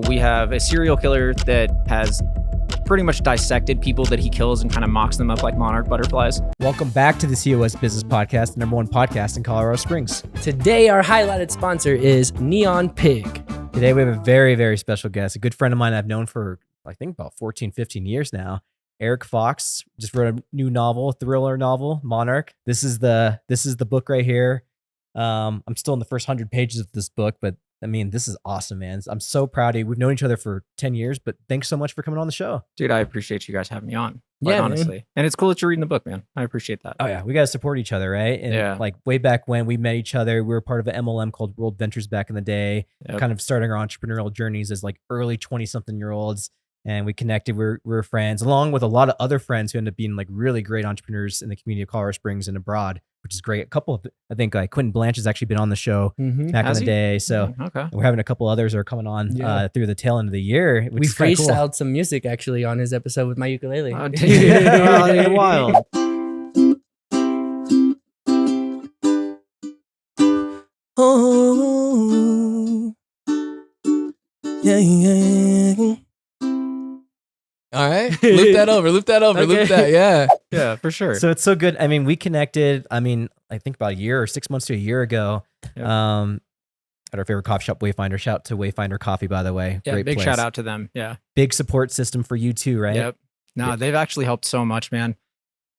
we have a serial killer that has pretty much dissected people that he kills and kind of mocks them up like monarch butterflies. Welcome back to the COS Business Podcast, the #1 podcast in Colorado Springs. Today, our highlighted sponsor is Neon Pig. Today, we have a very, very special guest, a good friend of mine I've known for, I think, about 14, 15 years now. Erik Fox just wrote a new novel, thriller novel, Monarch. This is the book right here. I'm still in the first 100 pages of this book, but I mean, this is awesome, man. I'm so proud of you. We've known each other for 10 years, but thanks so much for coming on the show. Dude, I appreciate you guys having me on. Quite honestly. Man. And it's cool that you're reading the book, man. I appreciate that. Oh yeah, we got to support each other, right? And like way back when we met each other, we were part of an MLM called World Ventures back in the day, kind of starting our entrepreneurial journeys as like early 20-something-year-olds. And we connected, we were friends, along with a lot of other friends who ended up being like really great entrepreneurs in the community of Colorado Springs and abroad, which is great. A couple of, I think Quentin Blanche has actually been on the show back in the day. So we're having a couple others that are coming on through the tail end of the year. Which we is kinda freestyled some music actually on his episode with my ukulele. Oh, dude. Wild. Oh, yeah. All right, loop that over, loop that, Yeah, for sure. So it's so good. I mean, we connected, I think about a year or 6 months to a year ago. At our favorite coffee shop, Wayfinder. Shout out to Wayfinder Coffee, by the way. Yeah, Great big place. shout out to them. Yeah. Big support system for you too, right? Yep. No, they've actually helped so much, man.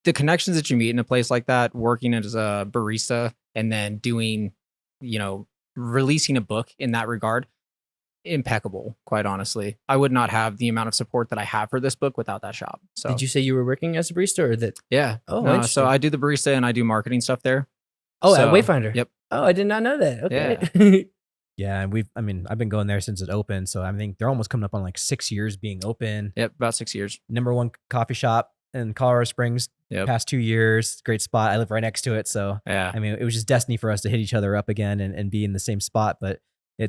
The connections that you meet in a place like that, working as a barista and then doing, releasing a book in that regard, impeccable, quite honestly. I would not have the amount of support that I have for this book without that shop. So Did you say you were working as a barista or that? Yeah. Oh, no, interesting. so I do the barista and I do marketing stuff there. Oh, So, at Wayfinder. Yep. Oh, I did not know that. Okay. Yeah, and I've been going there since it opened. So I think they're almost coming up on like 6 years being open. Yep. About 6 years. #1 coffee shop in Colorado Springs. Yep. Past 2 years. Great spot. I live right next to it. So Yeah. I mean, it was just destiny for us to hit each other up again and be in the same spot. But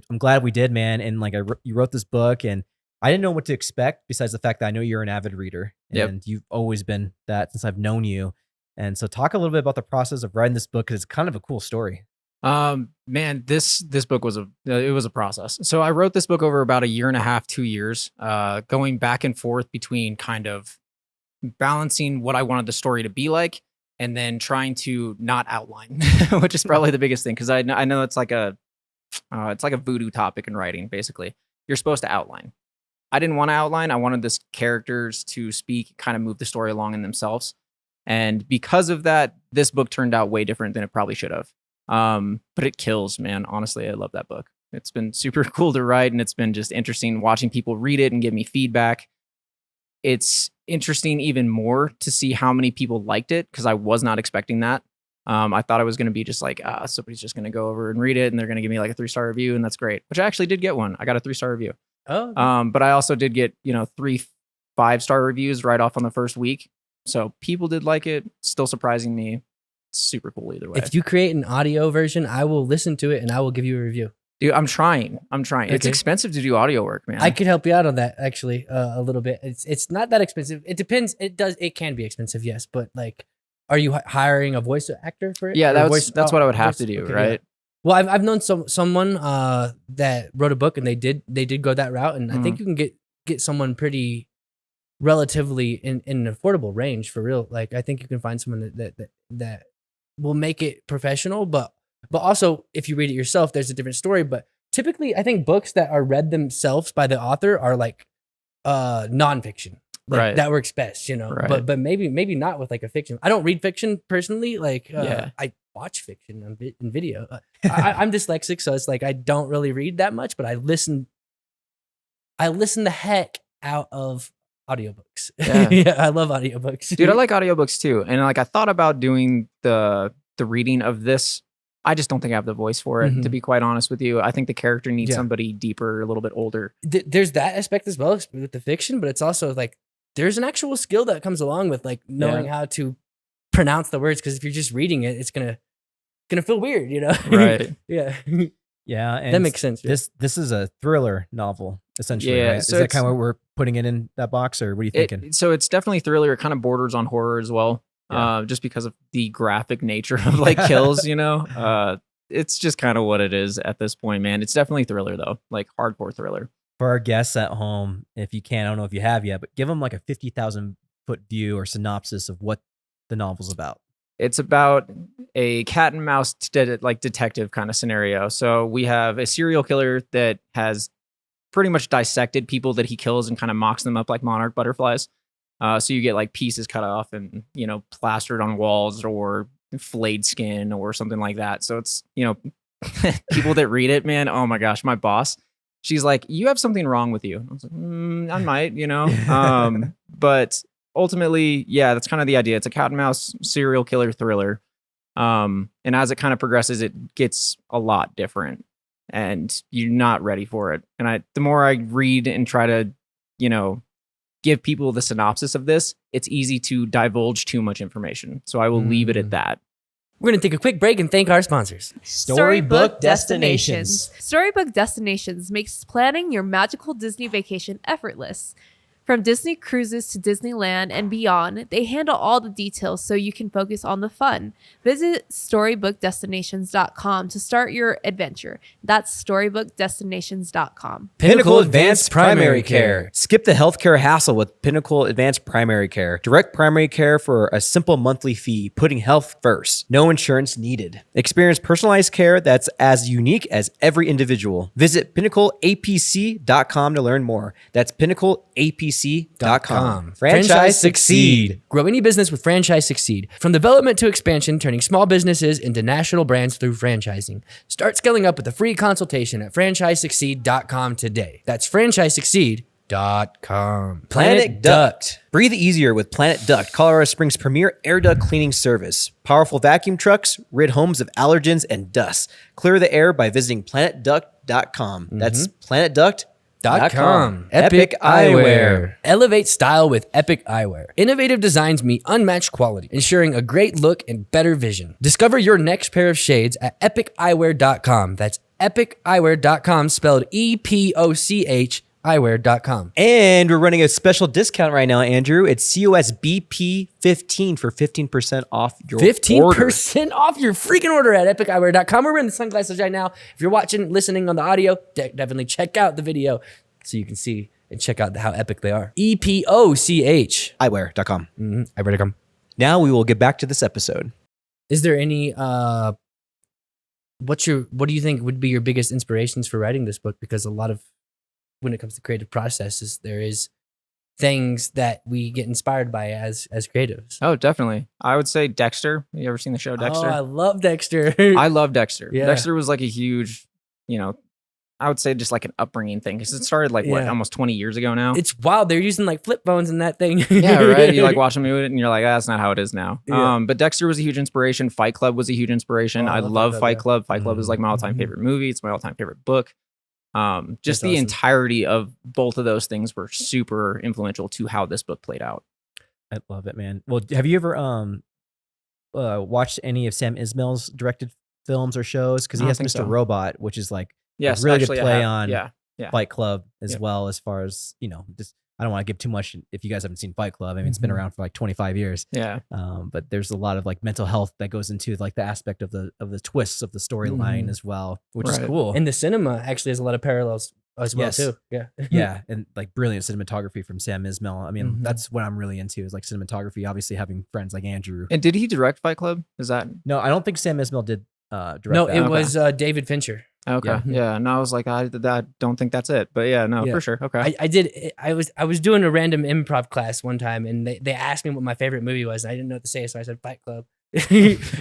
I'm glad we did, man. And like you wrote this book and I didn't know what to expect besides the fact that I know you're an avid reader and you've always been that since I've known you. And so talk a little bit about the process of writing this book because it's kind of a cool story. Man, this book was a process. So I wrote this book over about 1.5 to 2 years, going back and forth between kind of balancing what I wanted the story to be like and then trying to not outline, which is probably the biggest thing. Cause I know it's like a voodoo topic in writing. Basically, you're supposed to outline. I didn't want to outline. I wanted this characters to speak, kind of move the story along in themselves. And because of that, this book turned out way different than it probably should have. But it kills, man. Honestly, I love that book. It's been super cool to write and it's been just interesting watching people read it and give me feedback. It's interesting even more to see how many people liked it because I was not expecting that. I thought it was going to be just like, somebody's just going to go over and read it and they're going to give me like a 3-star review and that's great, which I actually did get one. I got a 3-star review. Oh. But I also did get, 3 5-star reviews right off on the first week. So people did like it, still surprising me. Super cool either way. If you create an audio version, I will listen to it and I will give you a review. Dude, I'm trying. Okay. It's expensive to do audio work, man. I could help you out on that actually a little bit. It's not that expensive. It depends. It can be expensive, yes, but like, are you hiring a voice actor for it? Yeah, that's what I would have to do, right? Yeah. Well, I've known someone that wrote a book and they did go that route, and I think you can get someone pretty relatively in an affordable range for real. Like I think you can find someone that will make it professional, but also if you read it yourself, there's a different story. But typically, I think books that are read themselves by the author are like nonfiction. Like, right. That works best, Right. But maybe not with like a fiction. I don't read fiction personally. Like I watch fiction in video. I'm dyslexic, so it's like I don't really read that much, but I listen the heck out of audiobooks. Yeah, I love audiobooks. Dude, I like audiobooks too. And like I thought about doing the reading of this. I just don't think I have the voice for it, to be quite honest with you. I think the character needs somebody deeper, a little bit older. There's that aspect as well with the fiction, but it's also like there's an actual skill that comes along with like knowing how to pronounce the words. Because if you're just reading it, it's gonna feel weird, Right. Yeah. Yeah, and that makes sense. This is a thriller novel essentially. Yeah, right? so is that kind of what we're putting it in that box, or what are you thinking? So it's definitely thriller. It kind of borders on horror as well, just because of the graphic nature of like kills. It's just kind of what it is at this point, man. It's definitely thriller though, like hardcore thriller. For our guests at home, if you can, I don't know if you have yet, but give them like a 50,000 foot view or synopsis of what the novel's about. It's about a cat and mouse detective kind of scenario. So we have a serial killer that has pretty much dissected people that he kills and kind of mocks them up like monarch butterflies. So you get like pieces cut off and, plastered on walls or flayed skin or something like that. So it's, people that read it, man, oh my gosh, my boss, she's like, you have something wrong with you. I was like, I might, but ultimately, yeah, that's kind of the idea. It's a cat and mouse serial killer thriller. And as it kind of progresses, it gets a lot different and you're not ready for it. And the more I read and try to, give people the synopsis of this, it's easy to divulge too much information. So I will leave it at that. We're going to take a quick break and thank our sponsors. Storybook Destinations. Storybook Destinations makes planning your magical Disney vacation effortless. From Disney cruises to Disneyland and beyond, they handle all the details so you can focus on the fun. Visit StorybookDestinations.com to start your adventure. That's StorybookDestinations.com. Pinnacle Advanced Primary Care. Skip the healthcare hassle with Pinnacle Advanced Primary Care. Direct primary care for a simple monthly fee, putting health first. No insurance needed. Experience personalized care that's as unique as every individual. Visit PinnacleAPC.com to learn more. That's PinnacleAPC.com. Franchise succeed. Grow any business with Franchise Succeed. From development to expansion, turning small businesses into national brands through franchising. Start scaling up with a free consultation at franchisesucceed.com today. That's franchisesucceed.com. Planet Duct. Breathe easier with Planet Duct, Colorado Springs' premier air duct cleaning service. Powerful vacuum trucks rid homes of allergens and dust. Clear the air by visiting planetduct.com. That's planetduct.com. Epic Eyewear. Elevate style with Epic Eyewear. Innovative designs meet unmatched quality, ensuring a great look and better vision. Discover your next pair of shades at epiceyewear.com. That's epiceyewear.com, spelled EPOCH eyewear.com. And we're running a special discount right now, Andrew. It's COS BP15 for 15% off your 15% off your freaking order at epiceyewear.com. We're wearing the sunglasses right now. If you're watching, listening on the audio, definitely check out the video so you can see and check out how epic they are. EPOCH eyewear.com. Eyewear.com. Now we will get back to this episode. Is there any what do you think would be your biggest inspirations for writing this book? Because a lot of when it comes to creative processes, there is things that we get inspired by as creatives. Oh, definitely. I would say Dexter. You ever seen the show Dexter? Oh, I love Dexter. I love Dexter. Yeah. Dexter was like a huge, I would say just like an upbringing thing because it started almost 20 years ago now. It's wild. They're using like flip phones in that thing. Yeah, right. You like watch a movie and you're like, that's not how it is now. Yeah. But Dexter was a huge inspiration. Fight Club was a huge inspiration. I love Fight Club. Fight Club is like my all-time favorite movie. It's my all-time favorite book. Just the entirety of both of those things were super influential to how this book played out. I love it, man. Well, have you ever watched any of Sam Esmail's directed films or shows? Because he has Mr. Robot, which is like a really good play on Fight Club as well, as far as, just I don't want to give too much if you guys haven't seen Fight Club. I mean, it's been around for like 25 years. Yeah. But there's a lot of like mental health that goes into like the aspect of the twists of the storyline as well, which is cool. And the cinema actually has a lot of parallels as well too. Yeah. Yeah. And like brilliant cinematography from Sam Esmail. I mean, that's what I'm really into is like cinematography, obviously having friends like Andrew. And did he direct Fight Club? Is that? No, I don't think Sam Esmail did direct No, that. it was David Fincher. Okay. Yeah. No, I was like, I don't think that's it. But yeah, no, for sure. Okay. I was doing a random improv class one time and they asked me what my favorite movie was. And I didn't know what to say, so I said Fight Club.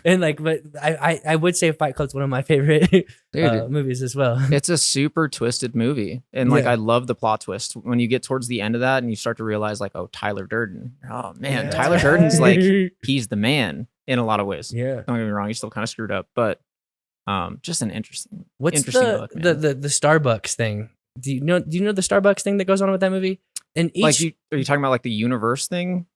And like, but I would say Fight Club's one of my favorite movies as well. It's a super twisted movie. And like, I love the plot twist when you get towards the end of that and you start to realize like, oh, Tyler Durden. Oh man, Tyler Durden's like, he's the man in a lot know. Yeah. Don't get me wrong, he's still kind of screwed up, but just an interesting book, man. the Starbucks thing? Do you know the Starbucks thing that goes on with that movie? And each are you talking about like the universe thing?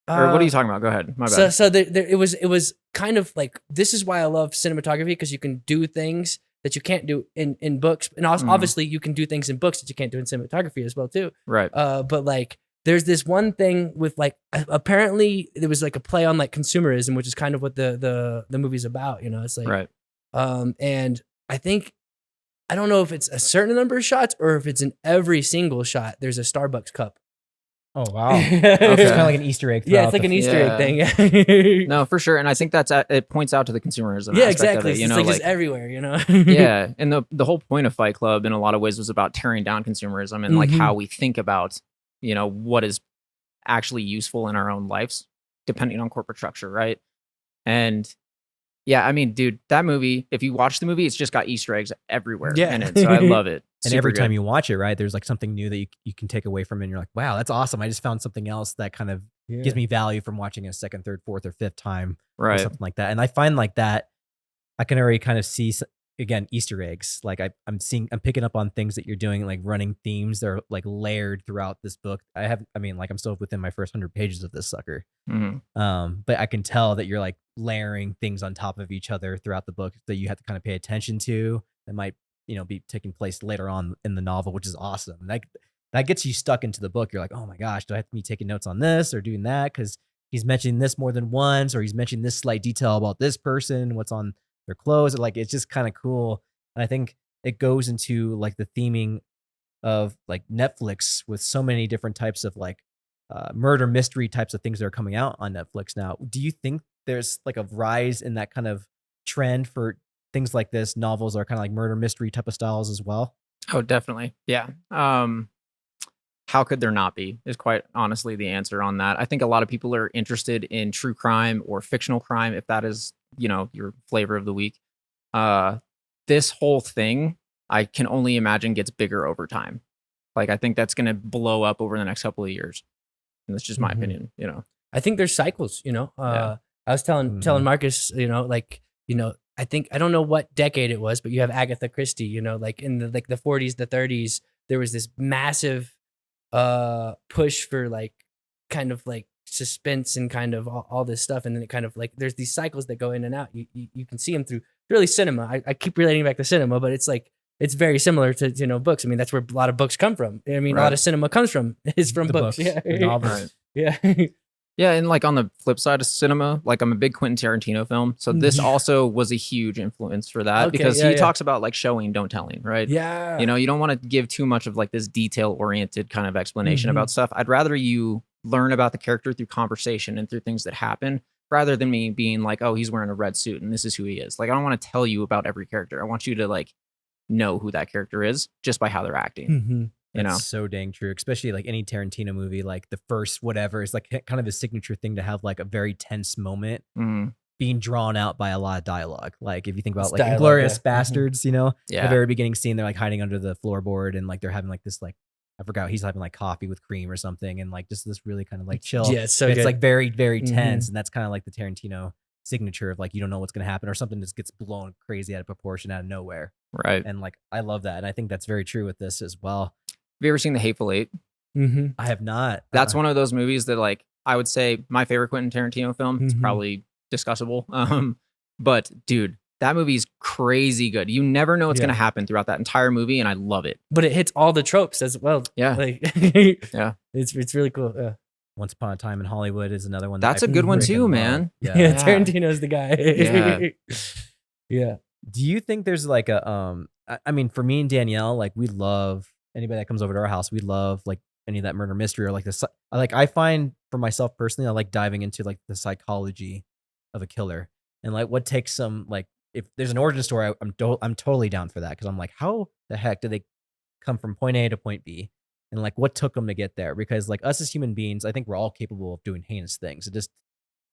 Or what are you talking about? Go ahead. My bad. So it was kind of like, this is why I love cinematography, because you can do things that you can't do in books. And also, obviously you can do things in books that you can't do in cinematography as well too. Right. But like, there's this one thing with like, apparently there was like a play on like consumerism, which is kind of what the movie's about, It's like, right. And I think I don't know if it's a certain number of shots or if it's in every single shot. There's a Starbucks cup. Oh wow! It's kind of like an Easter egg. Yeah, it's like an Easter egg thing. No, for sure, and I think it points out to the consumerism. Yeah, aspect exactly. Of it, it's like just everywhere, Yeah, and the whole point of Fight Club in a lot of ways was about tearing down consumerism and like how we think about what is actually useful in our own lives, depending on corporate structure, right? And yeah, I mean, dude, that movie, if you watch the movie, it's just got Easter eggs everywhere in it. So I love it. And every time you watch it, right, there's like something new that you can take away from it. And you're like, wow, that's awesome. I just found something else that kind of gives me value from watching it a second, third, fourth, or fifth time. Or something like that. And I find like that, I can already kind of see, again, Easter eggs. Like I'm picking up on things that you're doing, like running themes that are like layered throughout this book. I'm still within my first 100 pages of this sucker. But I can tell that you're like layering things on top of each other throughout the book that you have to kind of pay attention to that might, be taking place later on in the novel, which is awesome. And that gets you stuck into the book. You're like, oh my gosh, do I have to be taking notes on this or doing that? Because he's mentioning this more than once, or he's mentioning this slight detail about this person, what's on their clothes. Like, it's just kind of cool. And I think it goes into like the theming of like Netflix with so many different types of like murder mystery types of things that are coming out on Netflix now. Do you think there's like a rise in that kind of trend for things like this? Novels are kind of like murder mystery type of styles as well. Oh, definitely. Yeah. How could there not be is quite honestly the answer on that. I think a lot of people are interested in true crime or fictional crime, if that is, your flavor of the week. This whole thing, I can only imagine gets bigger over time. Like, I think that's going to blow up over the next couple of years. And that's just my opinion, I think there's cycles, I was telling Marcus, I don't know what decade it was, but you have Agatha Christie, like in the 40s, the 30s, there was this massive push for like kind of like suspense and kind of all this stuff, and then it kind of like there's these cycles that go in and out. You can see them through really cinema. I keep relating back to cinema, but it's like it's very similar to books. I mean, that's where a lot of books come from. I mean, a lot of cinema comes from books. Yeah, novels. Yeah. Yeah, and like on the flip side of cinema, like I'm a big Quentin Tarantino film, so this also was a huge influence for that because he talks about like showing, don't telling, right? Yeah. You don't want to give too much of like this detail-oriented kind of explanation about stuff. I'd rather you learn about the character through conversation and through things that happen, rather than me being like, oh, he's wearing a red suit and this is who he is. Like, I don't want to tell you about every character. I want you to like know who that character is just by how they're acting. That's so dang true, especially like any Tarantino movie, like the first whatever is like kind of a signature thing to have like a very tense moment being drawn out by a lot of dialogue. Like if you think about like Inglourious Bastards, the very beginning scene, they're like hiding under the floorboard and like they're having like this like, I forgot, he's having like coffee with cream or something, and like just this really kind of like chill. Yeah, it's like very, very tense, and that's kind of like the Tarantino signature of like you don't know what's gonna happen or something just gets blown crazy out of proportion out of nowhere. Right. And like I love that, and I think that's very true with this as well. Have you ever seen The Hateful Eight? I have not. That's one of those movies that like I would say my favorite Quentin Tarantino film. It's probably discussable. But dude, that movie's crazy good. You never know what's going to happen throughout that entire movie, and I love it. But it hits all the tropes as well. Yeah. Like, yeah. It's really cool. Yeah. Once Upon a Time in Hollywood is another one. That's a good one too, man. Yeah. Tarantino's the guy. Yeah. Do you think there's like a, I mean, for me and Danielle, like we love anybody that comes over to our house. We love like any of that murder mystery or like this. Like I find for myself personally, I like diving into like the psychology of a killer and like what takes some like, if there's an origin story, I'm totally down for that. Cause I'm like, how the heck did they come from point A to point B? And like, what took them to get there? Because like us as human beings, I think we're all capable of doing heinous things. It just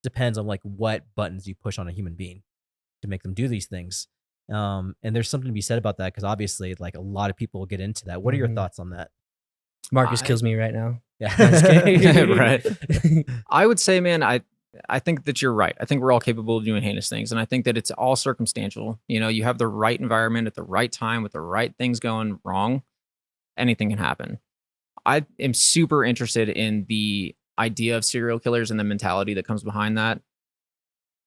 depends on like what buttons you push on a human being to make them do these things. And there's something to be said about that. Cause obviously like a lot of people get into that. What are your thoughts on that? Marcus kills me right now. Yeah. Right. I would say, man, I think that you're right. I think we're all capable of doing heinous things. And I think that it's all circumstantial. You have the right environment at the right time with the right things going wrong. Anything can happen. I am super interested in the idea of serial killers and the mentality that comes behind that.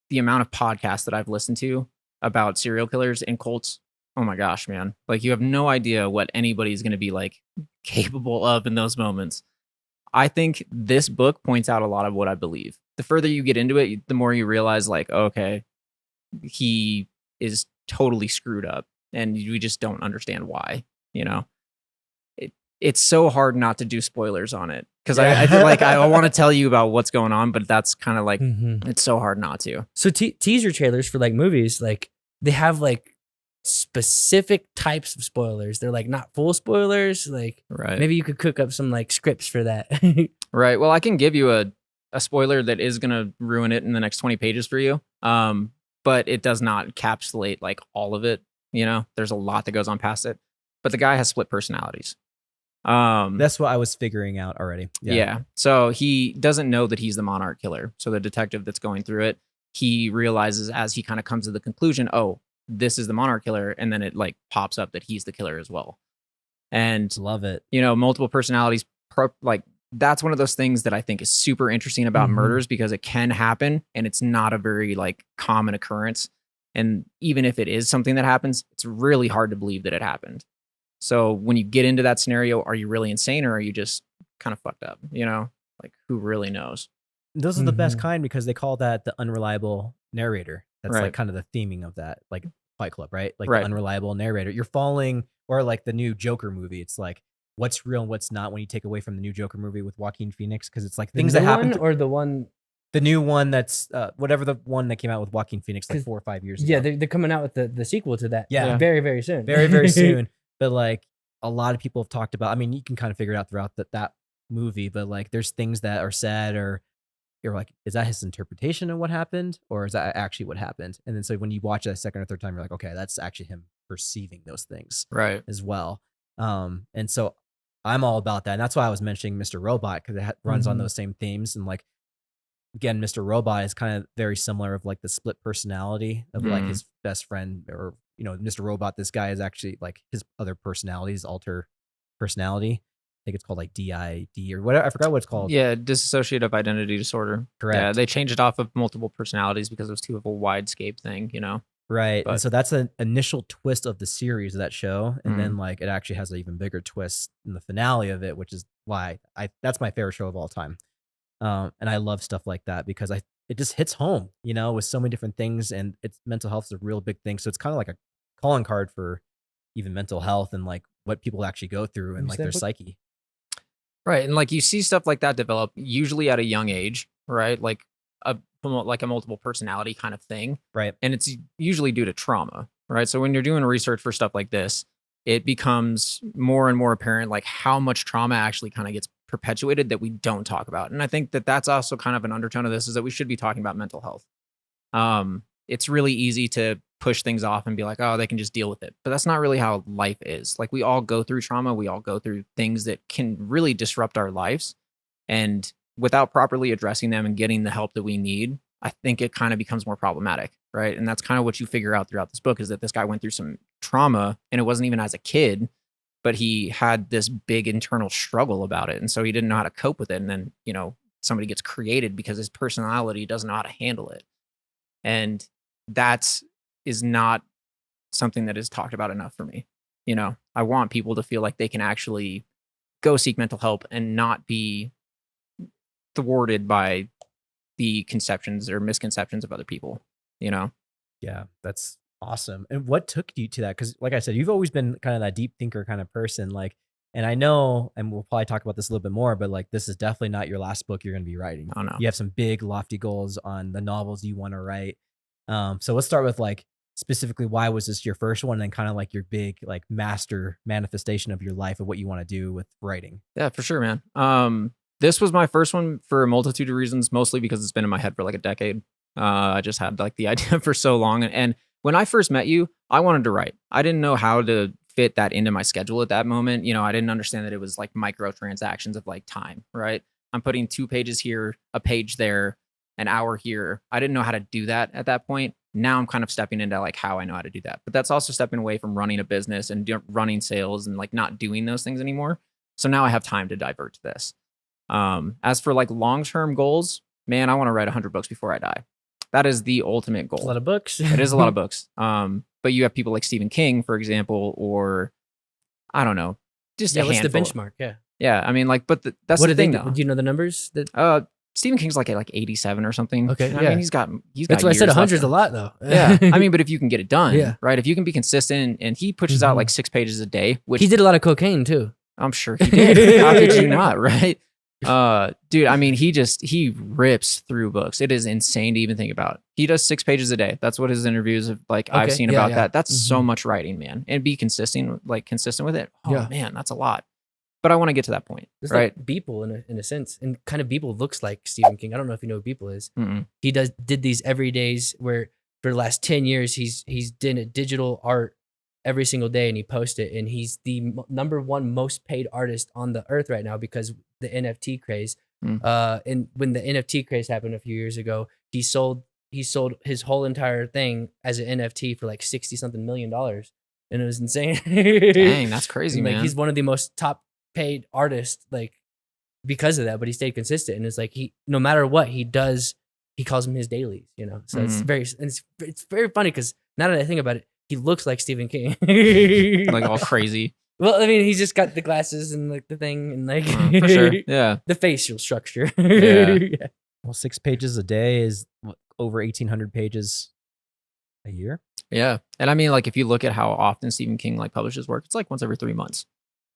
The amount of podcasts that I've listened to about serial killers and cults. Oh my gosh, man. Like you have no idea what anybody's going to be like capable of in those moments. I think this book points out a lot of what I believe. The further you get into it, the more you realize like, okay, he is totally screwed up and we just don't understand why, you know. It's so hard not to do spoilers on it because I feel like I want to tell you about what's going on, but that's kind of like it's so hard not to. So teaser trailers for like movies, like they have like specific types of spoilers. They're like not full spoilers. Like maybe you could cook up some like scripts for that. Right. Well, I can give you a spoiler that is going to ruin it in the next 20 pages for you. But it does not encapsulate like all of it. You know, there's a lot that goes on past it. But the guy has split personalities. That's what I was figuring out already. Yeah. So he doesn't know that he's the Monarch killer. So the detective that's going through it, he realizes as he kind of comes to the conclusion, oh, this is the Monarch killer. And then it like pops up that he's the killer as well. And love it. You know, multiple personalities, like that's one of those things that I think is super interesting about murders because it can happen and it's not a very like common occurrence. And even if it is something that happens, it's really hard to believe that it happened. So when you get into that scenario, are you really insane or are you just kind of fucked up? You know, like who really knows? Those are the best kind because they call that the unreliable narrator. That's like kind of the theming of that, like Fight Club, right? Like the unreliable narrator. You're falling, or like the new Joker movie. It's like what's real and what's not when you take away from the new Joker movie with Joaquin Phoenix because it's like things that happen. Or the one. The new one that's whatever the one that came out with Joaquin Phoenix like 4 or 5 years ago. Yeah, they're coming out with the sequel to that. Yeah. Very, very soon. Very, very soon. But like a lot of people have talked about, I mean, you can kind of figure it out throughout that movie, but like there's things that are said or you're like, is that his interpretation of what happened? Or is that actually what happened? And then so when you watch that second or third time, you're like, okay, that's actually him perceiving those things as well. And so I'm all about that. And that's why I was mentioning Mr. Robot because it runs on those same themes. And like, again, Mr. Robot is kind of very similar of like the split personality of like his best friend or, you know, Mr. Robot, this guy is actually like his other personality, his alter personality. I think it's called like DID or whatever. I forgot what it's called. Yeah, dissociative identity disorder. Correct. Yeah, they changed it off of multiple personalities because it was too of a widescape thing, you know? Right. But, and so that's an initial twist of the series of that show. And then like it actually has an even bigger twist in the finale of it, which is why that's my favorite show of all time. And I love stuff like that because it just hits home, you know, with so many different things and it's mental health is a real big thing. So it's kind of like a calling card for even mental health and like what people actually go through and like their psyche. Right. And like you see stuff like that develop usually at a young age, right? Like a multiple personality kind of thing. Right. And it's usually due to trauma, right? So when you're doing research for stuff like this, it becomes more and more apparent like how much trauma actually kind of gets perpetuated that we don't talk about. And I think that that's also kind of an undertone of this is that we should be talking about mental health. It's really easy to push things off and be like, oh, they can just deal with it. But that's not really how life is. Like we all go through trauma. We all go through things that can really disrupt our lives. And without properly addressing them and getting the help that we need, I think it kind of becomes more problematic, right? And that's kind of what you figure out throughout this book is that this guy went through some trauma and it wasn't even as a kid, but he had this big internal struggle about it. And so he didn't know how to cope with it. And then, you know, somebody gets created because his personality doesn't know how to handle it. And that is not something that is talked about enough for me. You know, I want people to feel like they can actually go seek mental help and not be thwarted by the conceptions or misconceptions of other people, you know? Yeah, that's awesome. And what took you to that? Because like I said, you've always been kind of that deep thinker kind of person. Like, and I know, and we'll probably talk about this a little bit more, but like this is definitely not your last book you're going to be writing. Oh, no. You have some big lofty goals on the novels you want to write. So let's start with like specifically why was this your first one and kind of like your big like master manifestation of your life of what you want to do with writing. Yeah, for sure, man. This was my first one for a multitude of reasons, mostly because it's been in my head for like a decade. I just had like the idea for so long. And when I first met you, I wanted to write. I didn't know how to fit that into my schedule at that moment. You know, I didn't understand that it was like microtransactions of like time, right? I'm putting 2 pages here, a page there, an hour here. I didn't know how to do that at that point. Now I'm kind of stepping into like how I know how to do that. But that's also stepping away from running a business and running sales and like not doing those things anymore. So now I have time to divert to this. As for like long-term goals, man, I want to write 100 books before I die. That is the ultimate goal. A lot of books. It is a lot of books. But you have people like Stephen King, for example, or I don't know, just a what's handful. the benchmark? Yeah. Yeah, I mean, like, but that's the thing, though. Do you know the numbers? That Stephen King's like at 87 or something. Okay, I yeah. mean, he's got That's why I said years 100's left. a lot though. Yeah. I mean, but if you can get it done, Yeah. right? If you can be consistent, and he pushes out like 6 pages a day, which he did a lot of cocaine too. I'm sure he did. How could you not, right? Dude, I mean, he rips through books. It is insane to even think about. He does 6 pages a day. That's what his interviews have I've seen about that. That's so much writing, man. And be consistent with it. Oh man, that's a lot. But I want to get to that point, It's right? like Beeple in a sense, and kind of Beeple looks like Stephen King. I don't know if you know what Beeple is. Mm-mm. He did these every days where for the last 10 years he's done a digital art every single day, and he posts it, and he's the number one most paid artist on the earth right now because the NFT craze. And when the NFT craze happened a few years ago, he sold his whole entire thing as an NFT for like $60-something million, and it was insane. Dang, that's crazy, man. He's one of the most top paid artists because of that, but he stayed consistent, and it's like no matter what he does, he calls them his dailies, so it's very funny because now that I think about it, he looks like Stephen King. Like all crazy. Well, I mean, he's just got the glasses and like the thing and For sure. Yeah. the facial structure. Yeah. Well, 6 pages a day is over 1,800 pages a year. Yeah. And I mean, like, if you look at how often Stephen King publishes work, it's like once every 3 months.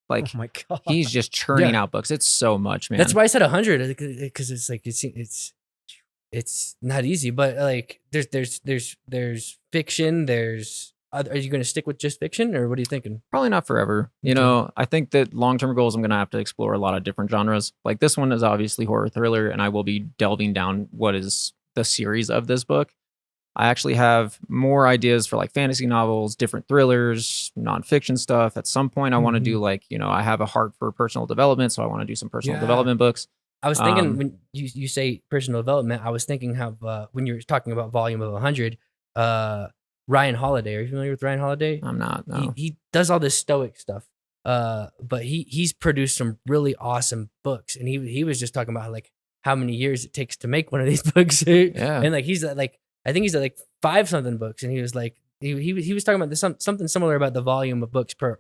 Like, Oh my god. he's just churning out books. It's so much, man. That's why I said 100 because it's like it's not easy, but like there's fiction. Are you going to stick with just fiction, or what are you thinking? Probably not forever. I think that long-term goals, I'm going to have to explore a lot of different genres. Like, this one is obviously horror thriller, and I will be delving down what is the series of this book. I actually have more ideas for like fantasy novels, different thrillers, nonfiction stuff. At some point, I want to do I have a heart for personal development, so I want to do some personal development books. I was thinking when you say personal development, I was thinking how when you were talking about volume of 100, Ryan Holiday. Are you familiar with Ryan Holiday? I'm not. No. He does all this stoic stuff, but he's produced some really awesome books, and he was just talking about like how many years it takes to make one of these books. Yeah, and like he's like I think he's at like 5-something books, and he was like he was talking about something similar about the volume of books per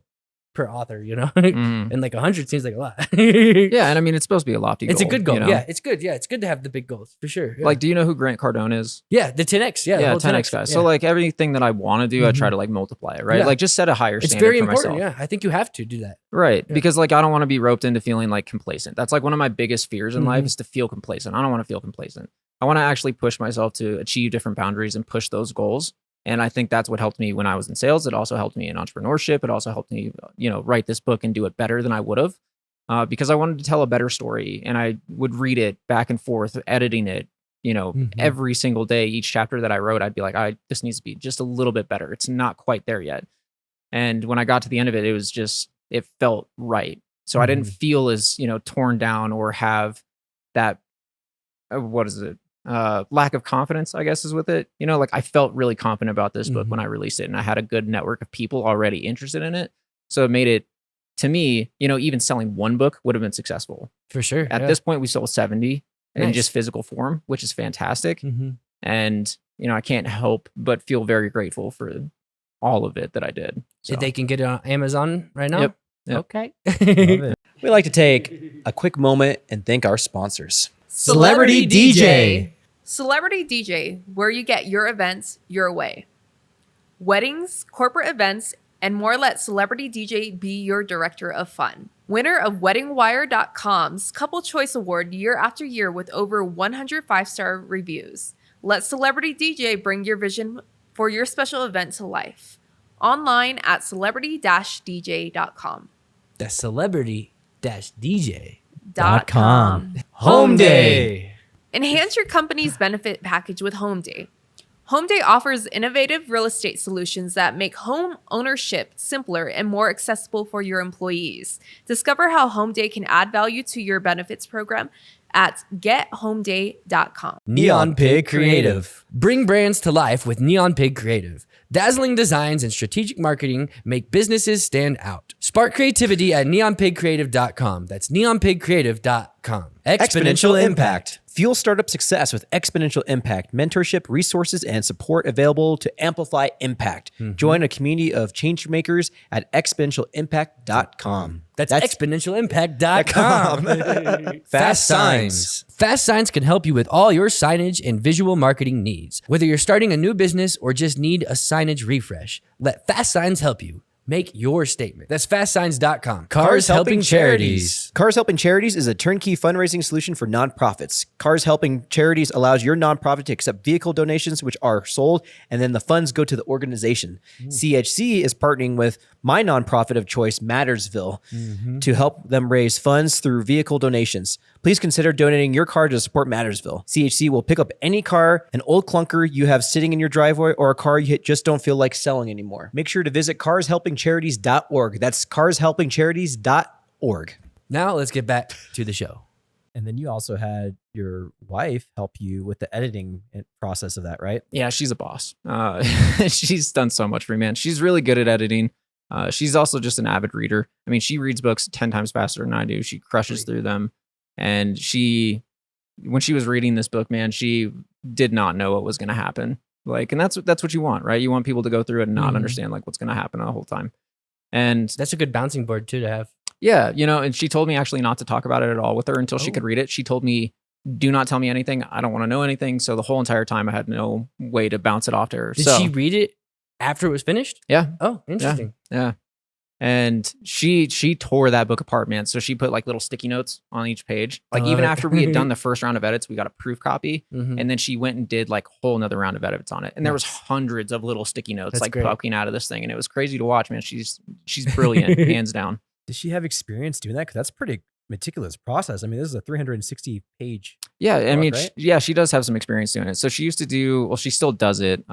author, and like 100 seems like a lot. Yeah, and I mean, it's supposed to be a lofty goal. It's a good goal. Yeah, it's good. Yeah, it's good to have the big goals for sure. Yeah. Like, do you know who Grant Cardone is? Yeah, the 10X. Yeah, Yeah, the whole 10X guy. Yeah. So like everything that I want to do, I try to like multiply it, right? Yeah. Like, just set a higher It's standard very for important. myself. Yeah, I think you have to do that. Right. Yeah. Because like, I don't want to be roped into feeling like complacent. That's like one of my biggest fears in life is to feel complacent. I don't want to feel complacent. I want to actually push myself to achieve different boundaries and push those goals. And I think that's what helped me when I was in sales. It also helped me in entrepreneurship. It also helped me, write this book and do it better than I would have, because I wanted to tell a better story. And I would read it back and forth, editing it, every single day. Each chapter that I wrote, I'd be like, this needs to be just a little bit better. It's not quite there yet. And when I got to the end of it, it felt right. So I didn't feel as, torn down or have that, lack of confidence, I guess, is with it. Like, I felt really confident about this book when I released it, and I had a good network of people already interested in it. So it made it, to me, even selling one book would have been successful. For sure. At this point, we sold 70 in Nice. just physical form, which is fantastic. And, I can't help but feel very grateful for all of it that I did. So. They can get it on Amazon right now? Yep. Okay. We like to take a quick moment and thank our sponsors. Celebrity DJ. Celebrity DJ, where you get your events your way. Weddings, corporate events, and more. Let Celebrity DJ be your director of fun. Winner of WeddingWire.com's Couple Choice Award year after year with over 100 5-star reviews. Let Celebrity DJ bring your vision for your special event to life. Online at celebrity-dj.com. That's celebrity-dj.com. Home Day. Enhance your company's benefit package with Home Day. Home Day offers innovative real estate solutions that make home ownership simpler and more accessible for your employees. Discover how Home Day can add value to your benefits program at gethomeday.com. Neon Pig Creative. Bring brands to life with Neon Pig Creative. Dazzling designs and strategic marketing make businesses stand out. Spark creativity at neonpigcreative.com. That's neonpigcreative.com. Exponential impact. Fuel startup success with exponential impact, mentorship, resources, and support available to amplify impact. Join a community of change makers at exponentialimpact.com. That's exponentialimpact.com. Fast Signs. Fast Signs can help you with all your signage and visual marketing needs. Whether you're starting a new business or just need a signage refresh, let Fast Signs help you. Make your statement. That's fastsigns.com. Cars Helping Charities. Cars Helping Charities is a turnkey fundraising solution for nonprofits. Cars Helping Charities allows your nonprofit to accept vehicle donations, which are sold, and then the funds go to the organization. CHC is partnering with my nonprofit of choice, Mattersville, to help them raise funds through vehicle donations. Please consider donating your car to support Mattersville. CHC will pick up any car, an old clunker you have sitting in your driveway, or a car you just don't feel like selling anymore. Make sure to visit carshelpingcharities.org. That's carshelpingcharities.org. Now let's get back to the show. And then you also had your wife help you with the editing process of that, right? Yeah, she's a boss. She's done so much for me, man. She's really good at editing. She's also just an avid reader. I mean, she reads books 10 times faster than I do. She crushes through them. And when she was reading this book, man, she did not know what was going to happen. Like, and that's what you want, right? You want people to go through it and not understand like what's going to happen the whole time. And that's a good bouncing board too to have. Yeah, and she told me actually not to talk about it at all with her until she could read it. She told me, do not tell me anything. I don't want to know anything. So the whole entire time I had no way to bounce it off to her. Did she read it after it was finished? Yeah. Oh, interesting. Yeah. And she tore that book apart, man. So she put like little sticky notes on each page. Like even after we had done the first round of edits, we got a proof copy. And then she went and did like a whole another round of edits on it. And there was hundreds of little sticky notes poking out of this thing. And it was crazy to watch, man. She's brilliant, hands down. Does she have experience doing that? Because that's a pretty meticulous process. I mean, this is a 360 page. Yeah. I mean, right? She does have some experience doing it. So she used to do, well, she still does it.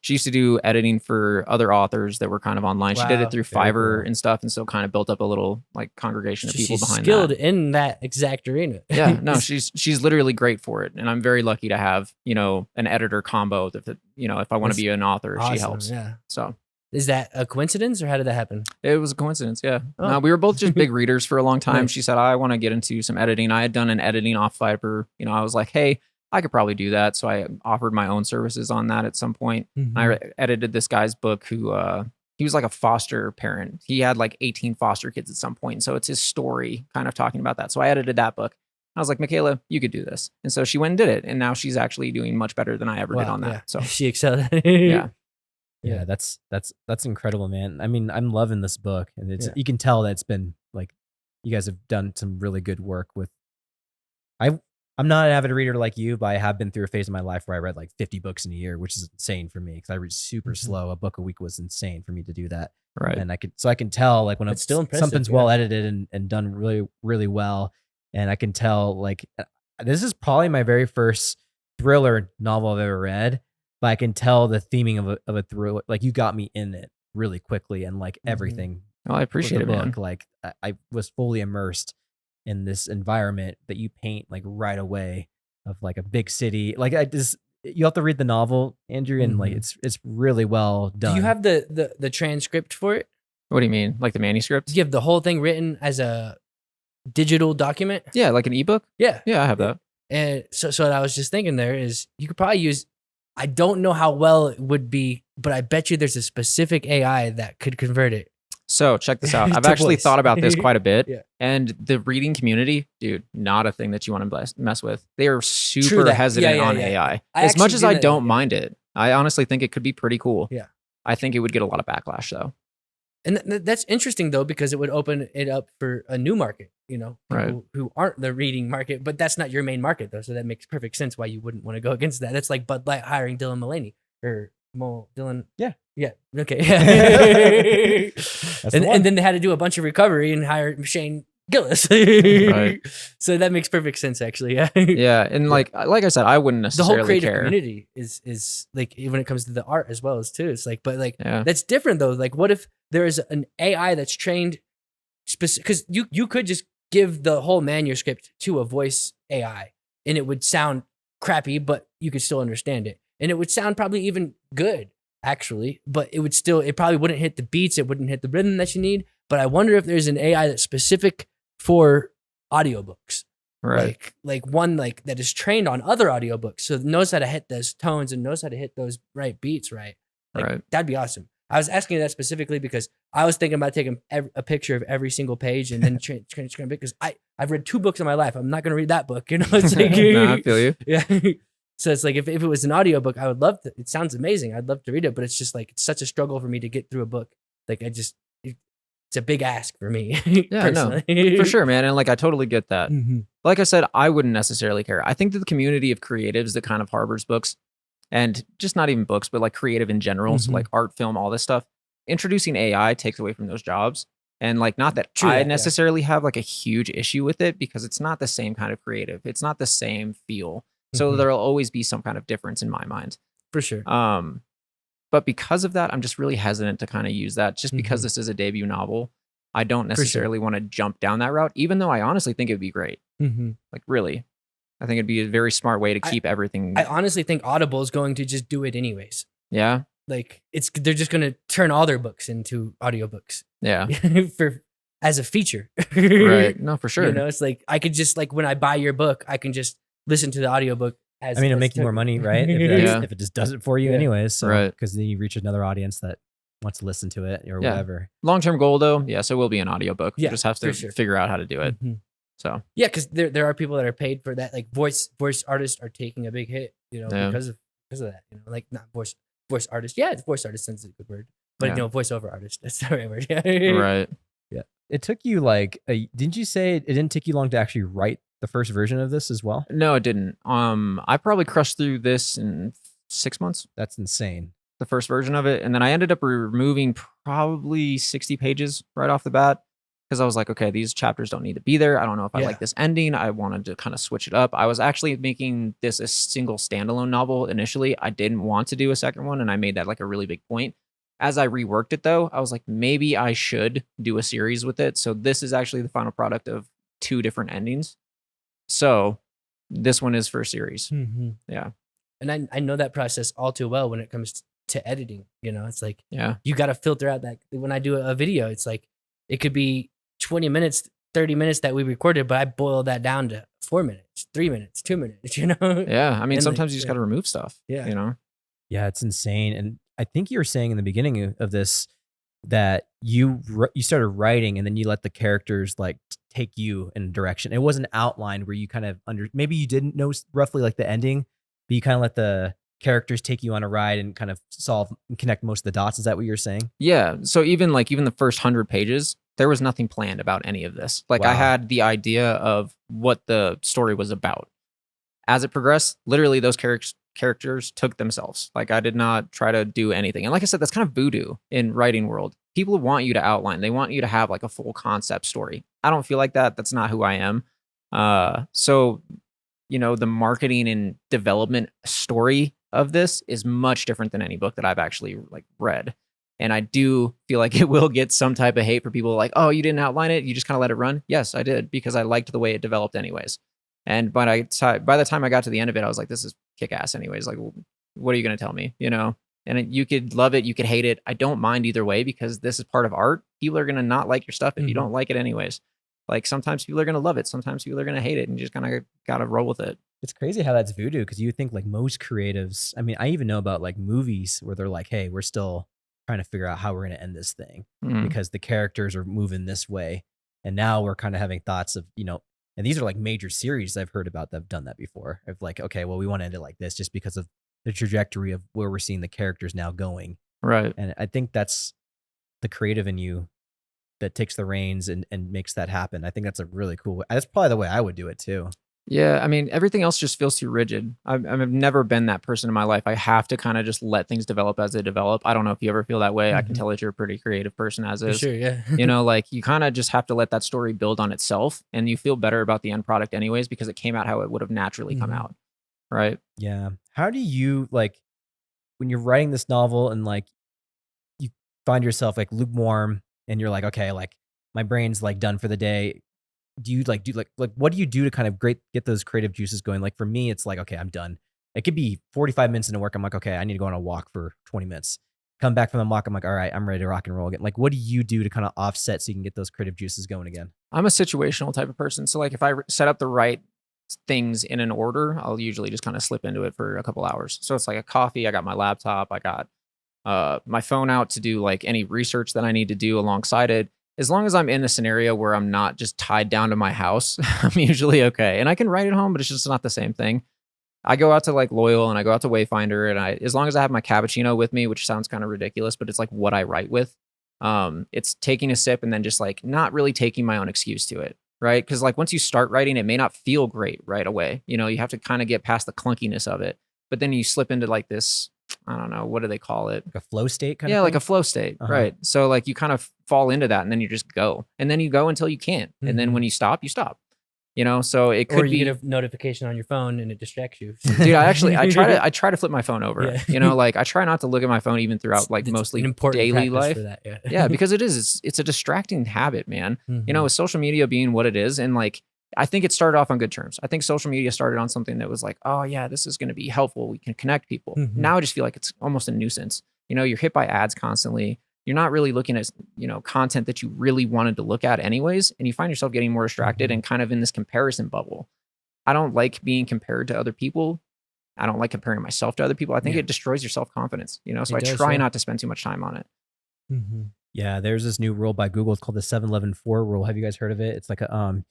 She used to do editing for other authors that were kind of online. Wow, she did it through Fiverr and stuff, and so kind of built up a little like congregation of people behind that. She's skilled in that exact arena. Yeah, no, she's literally great for it, and I'm very lucky to have an editor combo that if I want to be an author, awesome, she helps. Yeah. So is that a coincidence or how did that happen? It was a coincidence. Yeah. Oh. We were both just big readers for a long time. She said, I want to get into some editing. I had done an editing off Fiverr. I was like, hey, I could probably do that. So I offered my own services on that at some point. I edited this guy's book who, he was like a foster parent. He had like 18 foster kids at some point. So it's his story kind of talking about that. So I edited that book. I was like, Michaela, you could do this. And so she went and did it. And now she's actually doing much better than I ever did on that. Yeah. So she excelled. Yeah, that's incredible, man. I mean, I'm loving this book, and you can tell that it's been like you guys have done some really good work with. I'm not an avid reader like you, but I have been through a phase of my life where I read like 50 books in a year, which is insane for me because I read super slow. A book a week was insane for me to do that. Right. And I can tell like when it's still something's well edited and done really, really well. And I can tell like this is probably my very first thriller novel I've ever read, but I can tell the theming of a thriller. Like you got me in it really quickly and like everything. Oh, I appreciate it, man. Like I was fully immersed in this environment that you paint like right away of like a big city. Like you have to read the novel, Andrew, and like it's really well done. Do you have the transcript for it? What do you mean? Like the manuscript? Do you have the whole thing written as a digital document? Yeah, like an ebook? Yeah. Yeah, I have that. And so what I was just thinking there is you could probably use, I don't know how well it would be, but I bet you there's a specific AI that could convert it. So check this out. I've actually thought about this quite a bit. Yeah. And the reading community, dude, not a thing that you want to mess with. They are super hesitant on AI. As much as I don't mind it, I honestly think it could be pretty cool. Yeah. I think it would get a lot of backlash though. And that's interesting though, because it would open it up for a new market, people who aren't the reading market, but that's not your main market though. So that makes perfect sense why you wouldn't want to go against that. That's like Bud Light hiring Dylan Mulvaney or Dylan. Yeah. Yeah. Okay. and then they had to do a bunch of recovery and hire Shane Gillis. Right. So that makes perfect sense, actually. Yeah. Yeah. And like I said, I wouldn't necessarily the whole creative care. community is like when it comes to the art as well as too. It's like, but like that's different though. Like, what if there is an AI that's trained specific? Because you could just give the whole manuscript to a voice AI and it would sound crappy, but you could still understand it, and it would sound probably even good. Actually, but it probably wouldn't hit the beats, it wouldn't hit the rhythm that you need. But I wonder if there's an AI that's specific for audiobooks Right. Like one like that is trained on other audiobooks, so knows how to hit those tones and knows how to hit those right beats right. Like, right. That'd be awesome. I was asking you that specifically because I was thinking about taking a picture of every single page and then transcribe it, because I've read 2 books in my life. I'm not going to read that book. You know, it's like, no, I feel you. Yeah. So it's like, if it was an audiobook, I would love to, it sounds amazing. I'd love to read it, but it's just like, it's such a struggle for me to get through a book. Like it's a big ask for me. Yeah, no, for sure, man. And like, I totally get that. Mm-hmm. Like I said, I wouldn't necessarily care. I think that the community of creatives that kind of harbors books, and just not even books, but like creative in general, so like art, film, all this stuff, introducing AI takes away from those jobs. And like, not that I necessarily have like a huge issue with it, because it's not the same kind of creative. It's not the same feel. So there'll always be some kind of difference in my mind. For sure. But because of that, I'm just really hesitant to kind of use that, just because this is a debut novel. I don't necessarily want to jump down that route, even though I honestly think it would be great. Like, really, I think it'd be a very smart way to keep everything. I honestly think Audible is going to just do it anyways. Yeah. Like, they're just going to turn all their books into audiobooks. Yeah. As a feature. Right. No, for sure. You know, it's like, I could just, like, when I buy your book, I can just listen to the audiobook. It'll make you more money, right? If it just does it for you anyways. So, right. Because then you reach another audience that wants to listen to it or whatever. Long-term goal though, yes, it will be an audiobook. Yeah, we just have to figure out how to do it. So yeah, because there are people that are paid for that. Like voice artists are taking a big hit, you know, because of that. You know, like not voice artist. Yeah, voice artist is a good word, but you know, voiceover artist, that's the right word. Yeah. Right. Yeah. It took you like didn't you say it didn't take you long to actually write the first version of this as well? No, it didn't. I probably crushed through this in 6 months. That's insane. The first version of it. And then I ended up removing probably 60 pages right off the bat, because I was like, okay, these chapters don't need to be there. I don't know if I like this ending. I wanted to kind of switch it up. I was actually making this a single standalone novel initially. I didn't want to do a second one, and I made that like a really big point. As I reworked it though, I was like, maybe I should do a series with it. So this is actually the final product of 2 different endings. So this one is for a series. Yeah. And I know that process all too well when it comes to editing. You know, it's like, you got to filter out that when I do a video, it's like, it could be 20 minutes, 30 minutes that we recorded, but I boil that down to 4 minutes, 3 minutes, 2 minutes, you know? Yeah. I mean, sometimes you just got to remove stuff. Yeah. You know? Yeah, it's insane. And I think you were saying in the beginning of this that you started writing and then you let the characters like take you in a direction. It wasn't outlined where you kind of maybe you didn't know roughly like the ending, but you kind of let the characters take you on a ride and kind of solve and connect most of the dots. Is that what you're saying? Yeah. So even the first 100 pages, there was nothing planned about any of this. Like I had the idea of what the story was about. As it progressed, literally those characters took themselves. Like I did not try to do anything. And like I said, that's kind of voodoo in writing world. People want you to outline. They want you to have like a full concept story. I don't feel like that. That's not who I am. So, you know, the marketing and development story of this is much different than any book that I've actually like read. And I do feel like it will get some type of hate for people like, oh, you didn't outline it. You just kind of let it run. Yes, I did, because I liked the way it developed anyways. And by the time I got to the end of it, I was like, this is kick ass anyways. Like, what are you going to tell me? You know, and you could love it. You could hate it. I don't mind either way, because this is part of art. People are going to not like your stuff if you don't like it anyways. Like sometimes people are going to love it. Sometimes people are going to hate it, and you just kind of got to roll with it. It's crazy how that's voodoo, because you think like most creatives, I mean, I even know about like movies where they're like, hey, we're still trying to figure out how we're going to end this thing because the characters are moving this way. And now we're kind of having thoughts of, you know, and these are like major series I've heard about that have done that before, of like, okay, well, we want to end it like this just because of the trajectory of where we're seeing the characters now going. Right. And I think that's the creative in you that takes the reins and makes that happen. I think that's a really cool way. That's probably the way I would do it too. Yeah, I mean, everything else just feels too rigid. I've never been that person in my life. I have to kind of just let things develop as they develop. I don't know if you ever feel that way. I can tell that you're a pretty creative person as is. Sure, yeah. You know, like you kind of just have to let that story build on itself, and you feel better about the end product anyways, because it came out how it would have naturally come out. Right. Yeah. How do you, like, when you're writing this novel and like you find yourself like lukewarm and you're like, okay, like my brain's like done for the day. Do you like what do you do to kind of get those creative juices going? Like for me, it's like, okay, I'm done. It could be 45 minutes into work. I'm like, okay, I need to go on a walk for 20 minutes. come back from the mock, I'm like, all right, I'm ready to rock and roll again. Like, what do you do to kind of offset so you can get those creative juices going again? I'm a situational type of person. So like if I set up the right things in an order, I'll usually just kind of slip into it for a couple hours. So it's like a coffee, I got my laptop, I got my phone out to do like any research that I need to do alongside it. As long as I'm in a scenario where I'm not just tied down to my house, I'm usually okay. And I can write at home, but it's just not the same thing. I go out to like Loyal and I go out to Wayfinder, and as long as I have my cappuccino with me, which sounds kind of ridiculous, but it's like what I write with. It's taking a sip and then just like not really taking my own excuse to it, right? Because like once you start writing, it may not feel great right away. You know, you have to kind of get past the clunkiness of it, but then you slip into like this, I don't know, what do they call it? Like a flow state kind of Yeah, thing? like a flow state, right? So like you kind of fall into that and then you just go. And then you go until you can't. And then when you stop, you stop. You know, so it could or you be get a notification on your phone and it distracts you. Dude, I try to flip my phone over. Yeah. You know, like I try not to look at my phone even throughout like It's mostly an important daily practice life. for that, yeah. Yeah, because it's a distracting habit, man. You know, with social media being what it is, and like I think it started off on good terms. I think social media started on something that was like, oh yeah, this is going to be helpful. We can connect people. Now I just feel like it's almost a nuisance. You know, you're hit by ads constantly. You're not really looking at, you know, content that you really wanted to look at anyways. And you find yourself getting more distracted and kind of in this comparison bubble. I don't like being compared to other people. I don't like comparing myself to other people. I think it destroys your self-confidence, you know? So I try not to spend too much time on it. Yeah, there's this new rule by Google. It's called the 7-11-4 rule. Have you guys heard of it? It's like a,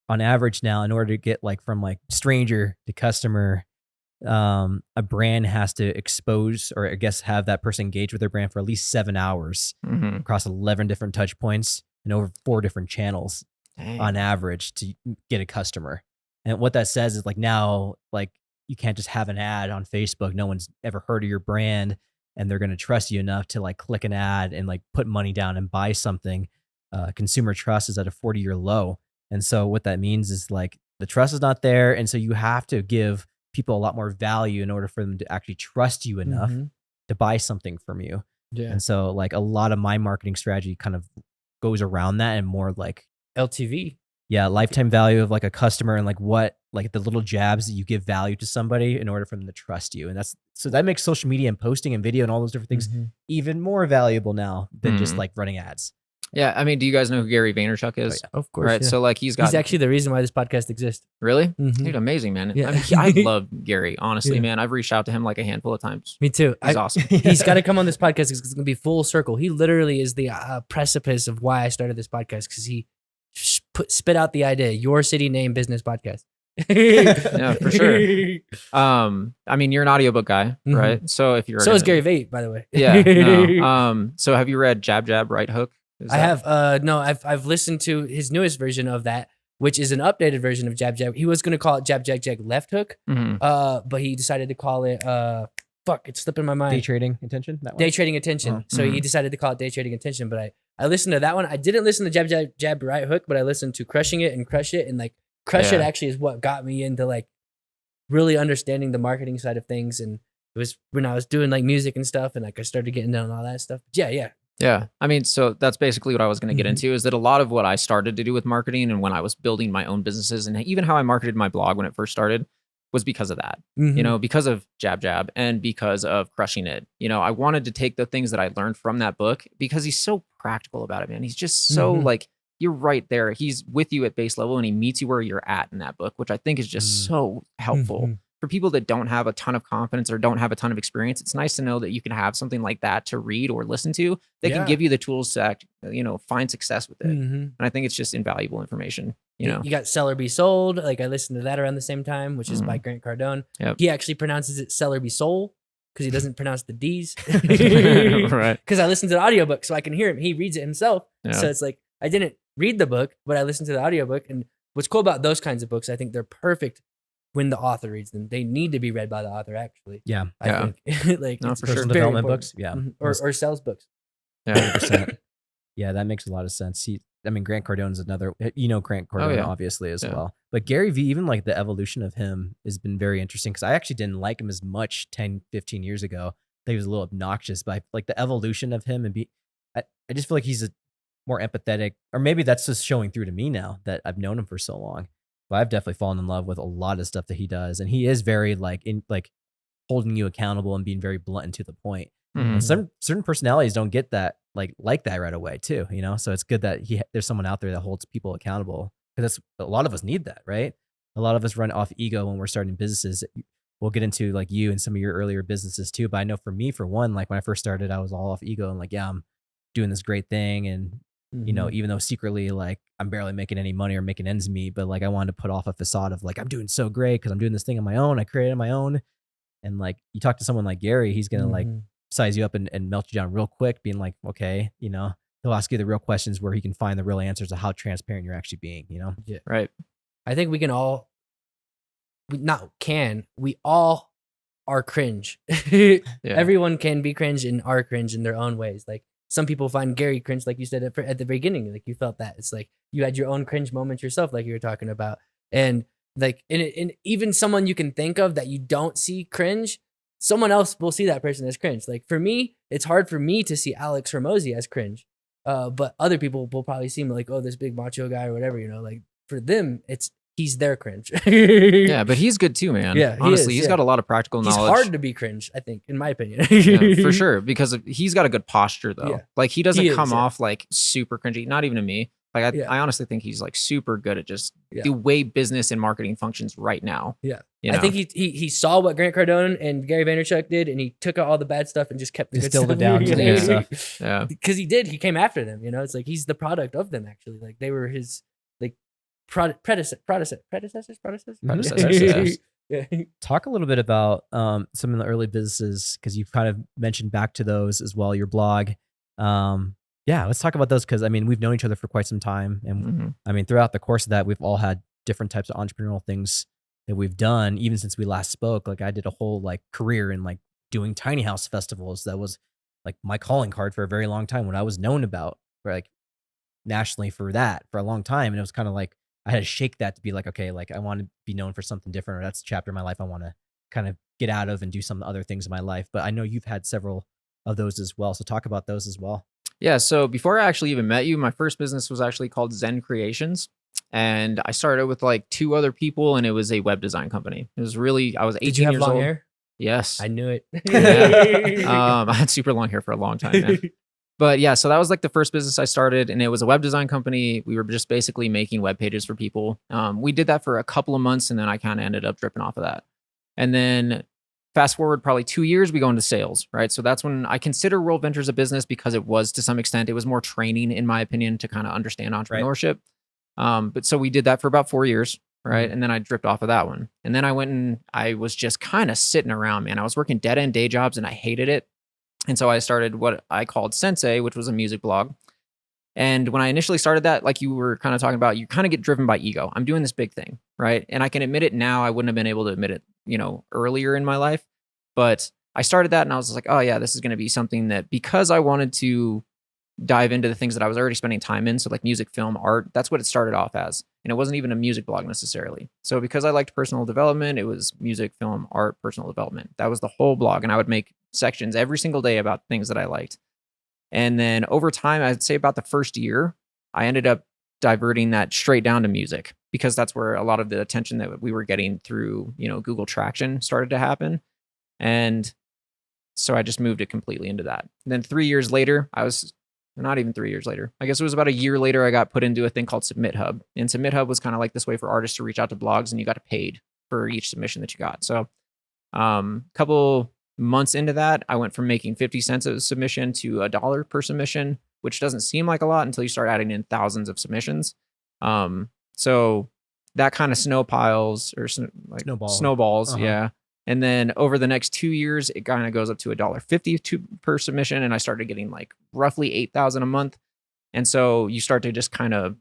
on average now, in order to get like from like stranger to customer, a brand has to expose, or I guess have that person engage with their brand for at least 7 hours across 11 different touch points and over 4 different channels on average to get a customer. And what that says is like now, like you can't just have an ad on Facebook. No one's ever heard of your brand and they're going to trust you enough to like click an ad and like put money down and buy something. Consumer trust is at a 40-year low. And so what that means is like the trust is not there. And so you have to give people a lot more value in order for them to actually trust you enough to buy something from you. Yeah. And so like a lot of my marketing strategy kind of goes around that and more like LTV. Yeah, lifetime value of like a customer and like what, like the little jabs that you give value to somebody in order for them to trust you. And so that makes social media and posting and video and all those different things even more valuable now than just like running ads. Yeah, I mean, do you guys know who Gary Vaynerchuk is? Oh, yeah. Of course. Right, so like he's actually the reason why this podcast exists. Really? Dude, amazing, man. Yeah. I mean, I love Gary, honestly, man. I've reached out to him like a handful of times. Me too. He's awesome. He's got to come on this podcast because it's going to be full circle. He literally is the precipice of why I started this podcast, because he spit out the idea, Your City Name Business Podcast. Yeah, for sure. I mean, you're an audiobook guy, right? So if you're is Gary Vee, by the way. Yeah. No. So have you read Jab Jab Right Hook? I have. No, I've listened to his newest version of that, which is an updated version of Jab Jab. He was going to call it Jab Jag Jag Left Hook, but he decided to call it it's slipping my mind. Day Trading Attention. That one? Day Trading Attention. So he decided to call it Day Trading Attention. But I listened to that one. I didn't listen to Jab Jab Jab Right Hook, but I listened to Crushing It and Crush It, and like Crush It actually is what got me into like really understanding the marketing side of things. And it was when I was doing like music and stuff, and like I started getting down all that stuff. Yeah. I mean, so that's basically what I was going to get into, is that a lot of what I started to do with marketing and when I was building my own businesses and even how I marketed my blog when it first started was because of that, you know, because of Jab Jab and because of Crushing It. You know, I wanted to take the things that I learned from that book because he's so practical about it, man. He's just so like, you're right there. He's with you at base level and he meets you where you're at in that book, which I think is just so helpful. For people that don't have a ton of confidence or don't have a ton of experience, it's nice to know that you can have something like that to read or listen to that can give you the tools to act, you know, find success with it. And I think it's just invaluable information. You know, you got Sell or Be Sold. Like I listened to that around the same time, which is by Grant Cardone. He actually pronounces it Sell or Be Soul because he doesn't pronounce the D's. Right. Because I listened to the audiobook so I can hear him. He reads it himself. So it's like, I didn't read the book, but I listened to the audiobook. And what's cool about those kinds of books, I think they're perfect when the author reads them. They need to be read by the author, actually. Yeah. I think. Like, no, it's for sure. Personal development books. Yeah. Or sales books. Yeah. 100%. Yeah, that makes a lot of sense. Grant Cardone's another, Grant Cardone obviously as well. But Gary Vee, even like the evolution of him has been very interesting because I actually didn't like him as much 10, 15 years ago. I think he was a little obnoxious, but like the evolution of him I just feel like he's a more empathetic, or maybe that's just showing through to me now that I've known him for so long. But I've definitely fallen in love with a lot of stuff that he does. And he is very like holding you accountable and being very blunt and to the point. And certain personalities don't get that like that right away too, so it's good that there's someone out there that holds people accountable, because that's a lot of us need that, right? A lot of us run off ego when we're starting businesses. We'll get into like you and some of your earlier businesses too, but I know for me, for one, like when I first started, I was all off ego and like, yeah, I'm doing this great thing, and even though secretly like I'm barely making any money or making ends meet, but like I wanted to put off a facade of like I'm doing so great because I'm doing this thing on my own, I created my own. And like you talk to someone like Gary, he's gonna like size you up and melt you down real quick, being like, okay, he'll ask you the real questions where he can find the real answers of how transparent you're actually being, Yeah. Right. I think we can all, we all are cringe. Everyone can be cringe and are cringe in their own ways. Like some people find Gary cringe, like you said at the beginning, like you felt that. It's like you had your own cringe moments yourself, like you were talking about. And like, and even someone you can think of that you don't see cringe, someone else will see that person as cringe. Like for me, it's hard for me to see Alex Hormozy as cringe. But other people will probably see him like, oh, this big macho guy or whatever, like for them, he's their cringe. Yeah, but he's good too, man. Yeah, honestly, he's got a lot of practical knowledge. He's hard to be cringe, I think, in my opinion. Yeah, for sure, because he's got a good posture though. Yeah. Like he doesn't come off like super cringy, not even to me. Like I honestly think he's like super good at just the way business and marketing functions right now. Yeah. I think he saw what Grant Cardone and Gary Vaynerchuk did, and he took out all the bad stuff and just kept the good distilled stuff. it down to the good stuff. Yeah. Because he came after them, it's like he's the product of them actually. Like they were his like predecessors. Yeah. Talk a little bit about some of the early businesses, because you've kind of mentioned back to those as well, your blog. Yeah, let's talk about those, because I mean, we've known each other for quite some time. And I mean, throughout the course of that, we've all had different types of entrepreneurial things that we've done, even since we last spoke. Like I did a whole like career in like doing tiny house festivals. That was like my calling card for a very long time, when I was known about for like nationally for that for a long time. And it was kind of like, I had to shake that to be like, okay, like I want to be known for something different, or that's a chapter in my life I want to kind of get out of and do some other things in my life. But I know you've had several of those as well. So talk about those as well. Yeah. So before I actually even met you, my first business was actually called Zen Creations. And I started with like 2 other people, and it was a web design company. It was really, I was 18 Did you have years long old. hair? Yes. I knew it. Yeah. I had super long hair for a long time, man. But yeah, so that was like the first business I started, and it was a web design company. We were just basically making web pages for people. We did that for a couple of months, and then I kind of ended up dripping off of that. And then fast forward probably 2 years, we go into sales, right? So that's when I consider World Ventures a business, because it was, to some extent, it was more training, in my opinion, to kind of understand entrepreneurship. Right. But so we did that for about 4 years, right? And then I dripped off of that one. And then I went and I was just kind of sitting around, man. I was working dead end day jobs and I hated it. And so I started what I called Sensei, which was a music blog. And when I initially started that, like you were kind of talking about, you kind of get driven by ego. I'm doing this big thing, right? And I can admit it now. I wouldn't have been able to admit it, earlier in my life. But I started that and I was like, oh yeah, this is going to be something that, because I wanted to dive into the things that I was already spending time in. So like music, film, art, that's what it started off as. And it wasn't even a music blog necessarily. So because I liked personal development, it was music, film, art, personal development. That was the whole blog. And I would make sections every single day about things that I liked. And then over time, I'd say about the first year, I ended up diverting that straight down to music, because that's where a lot of the attention that we were getting through, Google traction started to happen. And so I just moved it completely into that. And then 3 years later, not even 3 years later, I guess it was about a year later, I got put into a thing called Submit Hub. And Submit Hub was kind of like this way for artists to reach out to blogs, and you got paid for each submission that you got. So couple months into that, I went from making 50 cents a submission to $1 per submission, which doesn't seem like a lot until you start adding in thousands of submissions. So that kind of snowballs. Yeah. And then over the next 2 years, it kind of goes up to $1.50 per submission. And I started getting like roughly 8,000 a month. And so you start to just kind of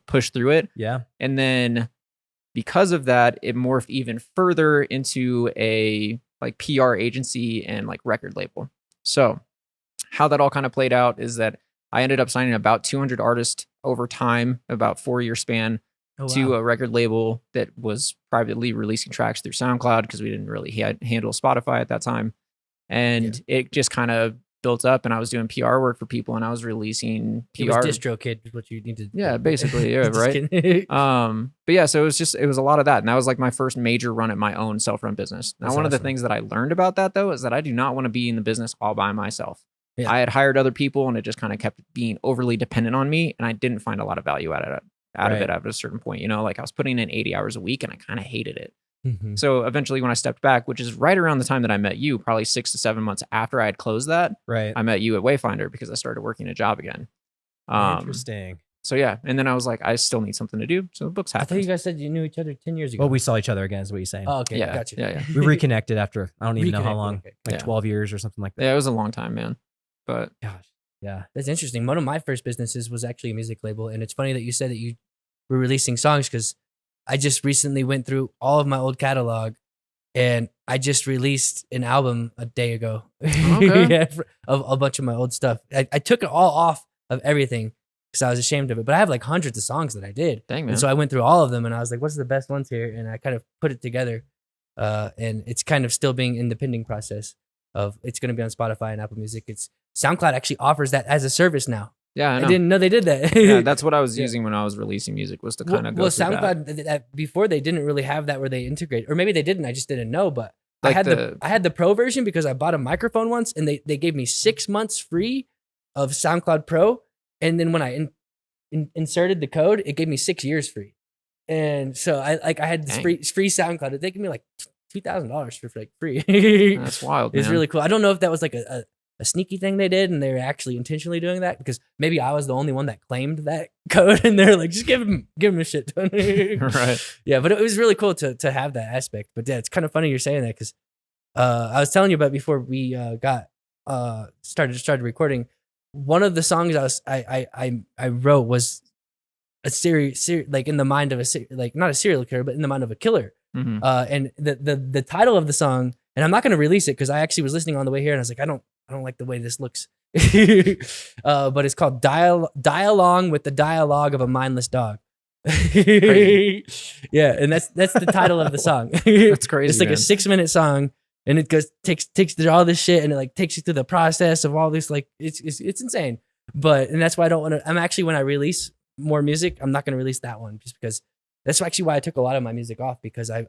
push through it. Yeah. And then because of that, it morphed even further into a like PR agency and like record label. So how that all kind of played out is that I ended up signing about 200 artists over time, about 4-year span, to a record label that was privately releasing tracks through SoundCloud, because we didn't really handle Spotify at that time. And it just kind of built up, and I was doing PR work for people, and I was releasing PR. He was distro kid, is what you need to. Yeah, basically, yeah, right. But yeah, so it was a lot of that, and that was like my first major run at my own self-run business. Now, one of the things that I learned about that though is that I do not want to be in the business all by myself. Yeah. I had hired other people, and it just kind of kept being overly dependent on me, and I didn't find a lot of value out of it at a certain point. You know, like I was putting in 80 hours a week, and I kind of hated it. Mm-hmm. So eventually when I stepped back, which is right around the time that I met you, probably 6 to 7 months after I had closed that, I met you at Wayfinder because I started working a job again. Interesting. So yeah. And then I was like, I still need something to do. So the books happened. I thought you guys said you knew each other 10 years ago. Well, we saw each other again is what you're saying. Oh, okay. Yeah. Gotcha. Yeah. We reconnected after, I don't even know how long, like 12 years or something like that. Yeah, it was a long time, man. But gosh. Yeah. That's interesting. One of my first businesses was actually a music label. And it's funny that you said that you were releasing songs because I just recently went through all of my old catalog. And I just released an album a day ago. Okay. of a bunch of my old stuff. I took it all off of everything because I was ashamed of it. But I have like hundreds of songs that I did. Dang, man. And so I went through all of them and I was like, what's the best ones here? And I kind of put it together. And it's kind of still being in the pending process of it's going to be on Spotify and Apple Music. It's SoundCloud actually offers that as a service now. Yeah, I didn't know they did that. Yeah, that's what I was using when I was releasing music was to kind of go through SoundCloud before they didn't really have that where they integrate, or maybe they didn't. I just didn't know. But like I had the pro version because I bought a microphone once, and they gave me 6 months free of SoundCloud Pro, and then when I inserted the code, it gave me 6 years free. And so I had this free SoundCloud. They gave me like $2,000 for like free. That's wild. It's really cool. I don't know if that was like a sneaky thing they did and they were actually intentionally doing that because maybe I was the only one that claimed that code and they're like, just give him a shit ton. Right. Yeah, but it was really cool to have that aspect. But yeah, it's kind of funny you're saying that because I was telling you about before we started recording. One of the songs I wrote was a series like in the mind of not a serial killer, but in the mind of a killer. Mm-hmm. And the title of the song, and I'm not going to release it because I actually was listening on the way here and I was like, I don't like the way this looks. But it's called Die Along with the Dialogue of a Mindless Dog. Yeah, and that's the title of the song. That's crazy. It's like a 6-minute song, and it goes takes through all this shit, and it like takes you through the process of all this. Like it's insane. And that's why I don't want to. I'm actually, when I release more music, I'm not going to release that one just because that's actually why I took a lot of my music off because I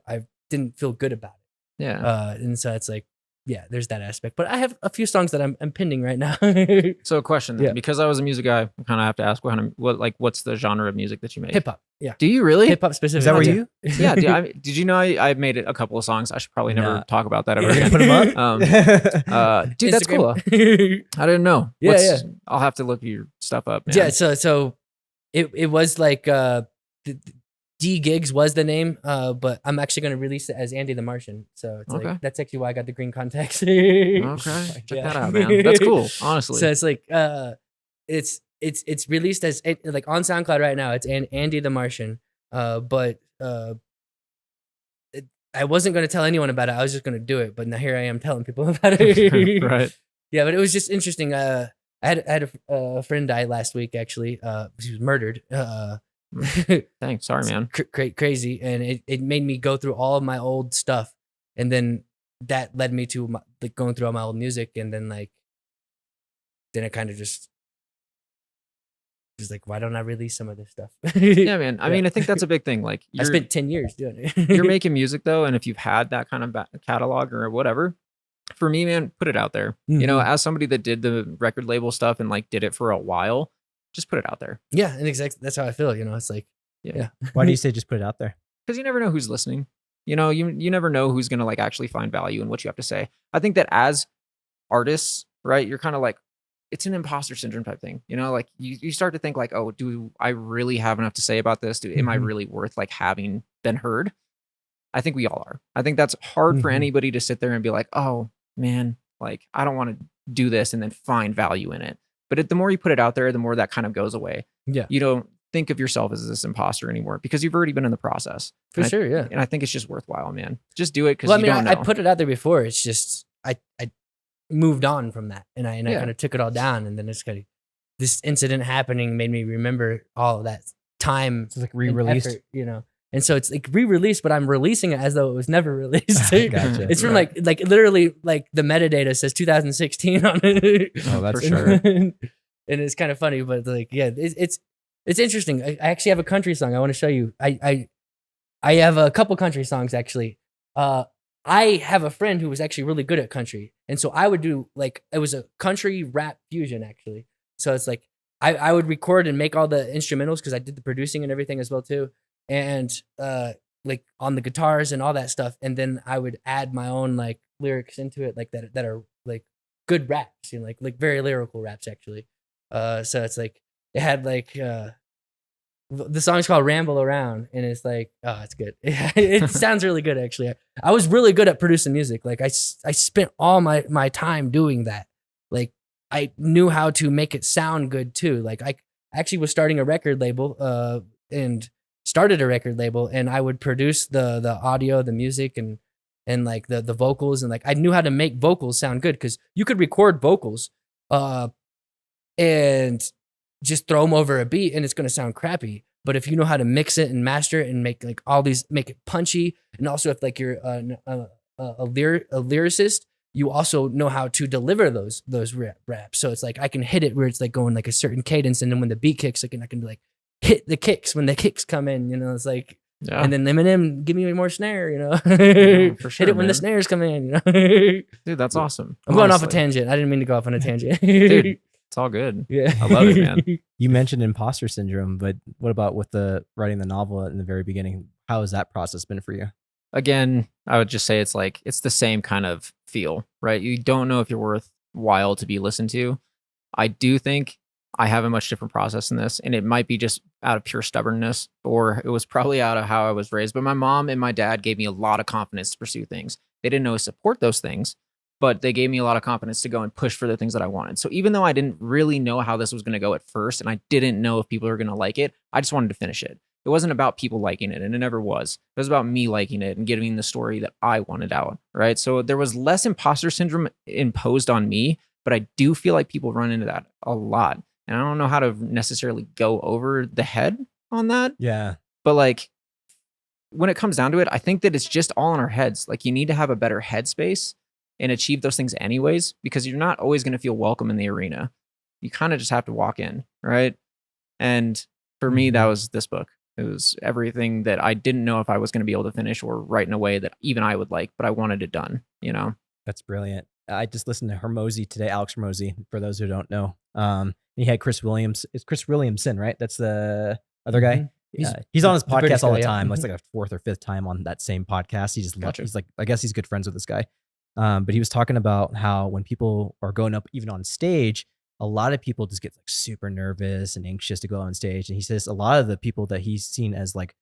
didn't feel good about it. Yeah. And so it's like, yeah, there's that aspect. But I have a few songs that I'm pending right now. So a question then, because I was a music guy, I kind of have to ask what's the genre of music that you make? Hip hop. Yeah. Do you really? Hip hop specifically. Is that where you? Yeah. Did you know I made a couple of songs? I should probably never talk about that ever again. Put them up. Dude, that's cool. I didn't know. Yeah. I'll have to look your stuff up, man. Yeah. So it was like D Gigs was the name, but I'm actually going to release it as Andy the Martian. So it's like, that's actually why I got the green contacts. Okay, check that out, man. That's cool, honestly. So it's like, it's released as like on SoundCloud right now. It's Andy the Martian, but I wasn't going to tell anyone about it. I was just going to do it, but now here I am telling people about it. Right. Yeah, but it was just interesting. I had a friend die last week. Actually, she was murdered. Thanks. Sorry, man. Crazy. And it made me go through all of my old stuff. And then that led me to going through all my old music. And then I kind of just was like, why don't I release some of this stuff? Yeah, man. I mean, I think that's a big thing. Like I spent 10 years doing it. You're making music though. And if you've had that kind of catalog or whatever, for me, man, put it out there. Mm-hmm. You know, as somebody that did the record label stuff and like did it for a while, just put it out there. Yeah, and exactly that's how I feel. You know, it's like, yeah. Why do you say just put it out there? Because you never know who's listening. You know, you never know who's gonna like actually find value in what you have to say. I think that as artists, right, you're kind of like, it's an imposter syndrome type thing. You know, like you start to think like, oh, do I really have enough to say about this? Am I really worth like having been heard? I think we all are. I think that's hard for anybody to sit there and be like, oh man, like I don't want to do this and then find value in it. But the more you put it out there, the more that kind of goes away. Yeah. You don't think of yourself as this imposter anymore because you've already been in the process. For sure, yeah. And I think it's just worthwhile, man. Just do it because you don't know. I put it out there before. It's just I moved on from that, and I kind of took it all down, and then it's kind of this incident happening made me remember all of that time. It's like re-released, effort, you know. And so it's like re-released, but I'm releasing it as though it was never released. Gotcha. It's from like literally like the metadata says 2016 on it. Oh, that's for sure. And it's kind of funny, but like, yeah, it's interesting. I actually have a country song I want to show you. I have a couple country songs actually. I have a friend who was actually really good at country. And so I would do like, it was a country rap fusion actually. So it's like, I would record and make all the instrumentals because I did the producing and everything as well too. And like on the guitars and all that stuff. And then I would add my own like lyrics into it like that are like good raps, you know, like very lyrical raps actually. So it's like, it had like, the song's called Ramble Around, and it's like, oh, it's good. It sounds really good, actually. I was really good at producing music. Like, I spent all my time doing that. Like, I knew how to make it sound good, too. Like, I actually was starting a record label and started a record label, and I would produce the audio, the music, and like, the vocals. And, like, I knew how to make vocals sound good because you could record vocals and just throw them over a beat and it's going to sound crappy. But if you know how to mix it and master it and make like all these, make it punchy. And also if like you're a lyricist, you also know how to deliver those raps. So it's like, I can hit it where it's like going like a certain cadence. And then when the beat kicks, I can like hit the kicks when the kicks come in, you know, it's like, yeah. And then Eminem, give me more snare, you know, yeah, for sure, hit it when the snares come in, you know. Dude, that's awesome. I'm going off a tangent. I didn't mean to go off on a tangent. Dude. It's all good. Yeah. I love it, man. You mentioned imposter syndrome, but what about with the writing the novel in the very beginning? How has that process been for you? Again, I would just say it's the same kind of feel, right? You don't know if you're worthwhile to be listened to. I do think I have a much different process in this, and it might be just out of pure stubbornness, or it was probably out of how I was raised. But my mom and my dad gave me a lot of confidence to pursue things. They didn't always support those things, but they gave me a lot of confidence to go and push for the things that I wanted. So even though I didn't really know how this was going to go at first, and I didn't know if people were going to like it, I just wanted to finish it. It wasn't about people liking it, and it never was. It was about me liking it and getting the story that I wanted out, right? So there was less imposter syndrome imposed on me, but I do feel like people run into that a lot. And I don't know how to necessarily go over the head on that. Yeah. But like, when it comes down to it, I think that it's just all in our heads. Like, you need to have a better headspace and achieve those things anyways, because you're not always going to feel welcome in the arena. You kind of just have to walk in, right? And for me, that was this book. It was everything that I didn't know if I was going to be able to finish or write in a way that even I would like, but I wanted it done, you know? That's brilliant. I just listened to Hormozy today, Alex Hormozy, for those who don't know. He had Chris Williams. It's Chris Williamson, right? That's the other guy. He's on his podcast all the time. It's like a fourth or fifth time on that same podcast. He just he's like, I guess he's good friends with this guy. But he was talking about how when people are going up even on stage, a lot of people just get like super nervous and anxious to go on stage. And he says a lot of the people that he's seen as like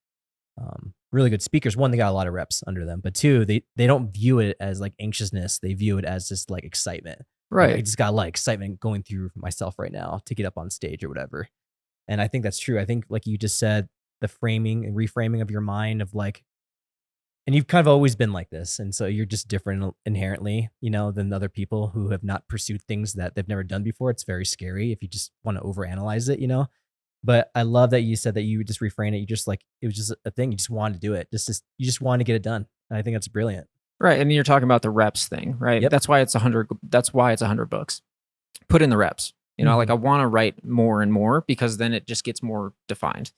really good speakers, one, they got a lot of reps under them, but two, they don't view it as like anxiousness. They view it as just like excitement. Right. Like, I just got a lot of excitement going through myself right now to get up on stage or whatever. And I think that's true. I think like you just said, the framing and reframing of your mind of like, and you've kind of always been like this. And so you're just different inherently, you know, than other people who have not pursued things that they've never done before. It's very scary if you just want to overanalyze it, you know? But I love that you said that you would just reframe it. You just like, it was just a thing. You just wanted to do it. You just wanted to get it done. And I think that's brilliant. Right. And you're talking about the reps thing, right? Yep. That's why it's 100. That's why it's 100 books. Put in the reps, you know, like I want to write more and more because then it just gets more defined.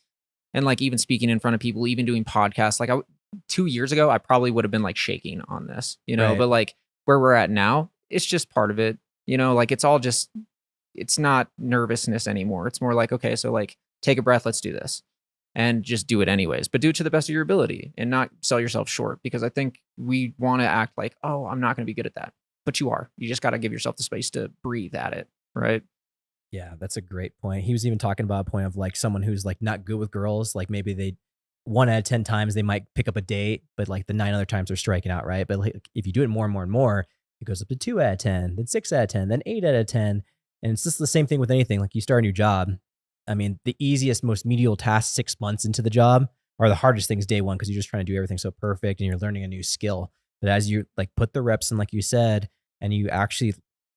And like even speaking in front of people, even doing podcasts, like 2 years ago, I probably would have been like shaking on this, you know, right. But like where we're at now, it's just part of it, you know, like it's all just, it's not nervousness anymore. It's more like, okay, so like take a breath, let's do this and just do it anyways, but do it to the best of your ability and not sell yourself short, because I think we want to act like, oh, I'm not going to be good at that, but you are. You just got to give yourself the space to breathe at it. Right. Yeah, that's a great point. He was even talking about a point of like someone who's like not good with girls, like maybe they 1 out of 10 times they might pick up a date, but like the 9 other times they're striking out, right? But like if you do it more and more and more, it goes up to 2 out of 10, then 6 out of 10, then 8 out of 10. And it's just the same thing with anything. Like you start a new job. I mean, the easiest, most medial tasks 6 months into the job are the hardest things day one, because you're just trying to do everything so perfect and you're learning a new skill. But as you like put the reps in, like you said, and you actually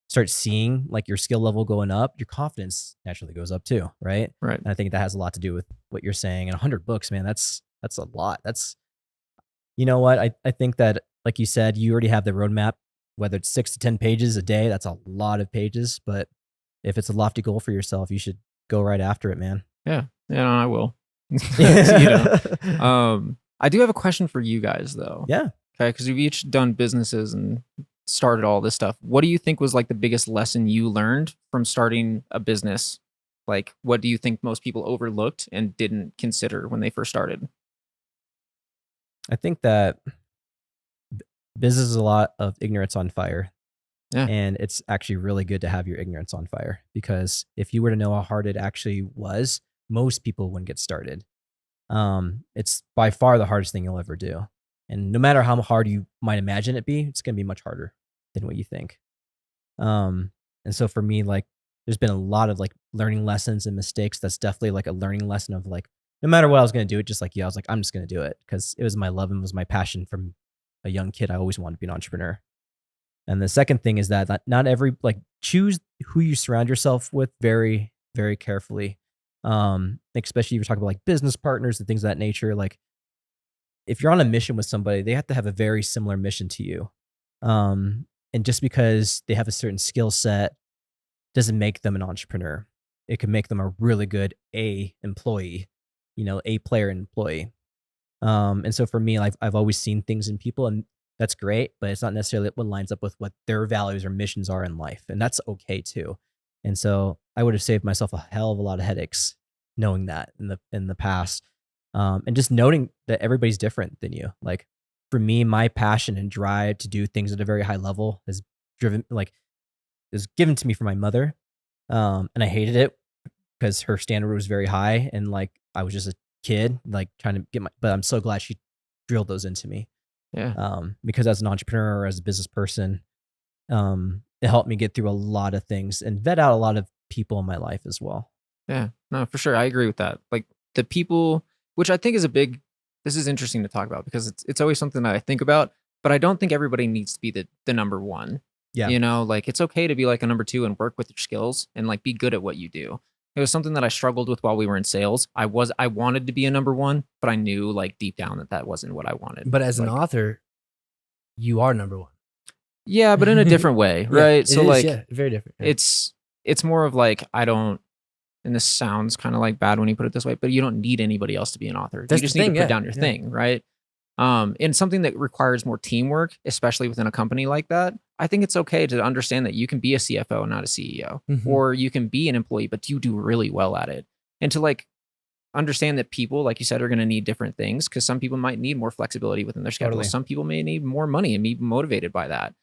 start seeing like your skill level going up, your confidence naturally goes up too, right? Right. And I think that has a lot to do with what you're saying. And 100 books, man, that's That's a lot. You know what? I think that, like you said, you already have the roadmap, whether it's 6 to 10 pages a day, that's a lot of pages. But if it's a lofty goal for yourself, you should go right after it, man. Yeah. Yeah, I will. I do have a question for you guys though. Yeah. Okay. Because we've each done businesses and started all this stuff. What do you think was like the biggest lesson you learned from starting a business? Like, what do you think most people overlooked and didn't consider when they first started? I think that business is a lot of ignorance on fire. Yeah. And it's actually really good to have your ignorance on fire, because if you were to know how hard it actually was, most people wouldn't get started. It's by far the hardest thing you'll ever do. And no matter how hard you might imagine it be, it's going to be much harder than what you think. And so for me, like, there's been a lot of like learning lessons and mistakes. That's definitely like a learning lesson of like, no matter what I was going to do, it just like, I was like, I'm just going to do it because it was my love and was my passion from a young kid. I always wanted to be an entrepreneur. And the second thing is that not every, like, choose who you surround yourself with very, very carefully. Especially if you're talking about like business partners and things of that nature. Like, if you're on a mission with somebody, they have to have a very similar mission to you. And just because they have a certain skill set doesn't make them an entrepreneur. It can make them a really good employee, A player employee. And so for me, I've always seen things in people, and that's great, but it's not necessarily what lines up with what their values or missions are in life. And that's okay too. And so I would have saved myself a hell of a lot of headaches knowing that in the past. And just noting that everybody's different than you. Like, for me, my passion and drive to do things at a very high level is given to me from my mother. And I hated it because her standard was very high, and like I was just a kid, like trying to but I'm so glad she drilled those into me. Yeah. Because as an entrepreneur or as a business person, it helped me get through a lot of things and vet out a lot of people in my life as well. Yeah, no, for sure. I agree with that. Like, the people, which I think is this is interesting to talk about because it's always something that I think about, but I don't think everybody needs to be the number one. Yeah. Like, it's okay to be like a number two and work with your skills and like be good at what you do. It was something that I struggled with while we were in sales. I wanted to be a number one, but I knew like deep down that wasn't what I wanted. But as an author, you are number one. Yeah, but in a different way, right? So like, very different. Yeah. It's more of like, and this sounds kind of like bad when you put it this way, but you don't need anybody else to be an author. That's you just the need thing, to put down your thing, right? And something that requires more teamwork, especially within a company like that, I think it's okay to understand that you can be a CFO and not a CEO, or you can be an employee, but you do really well at it. And to like understand that people, like you said, are going to need different things, because some people might need more flexibility within their schedule. Totally. Some people may need more money and be motivated by that.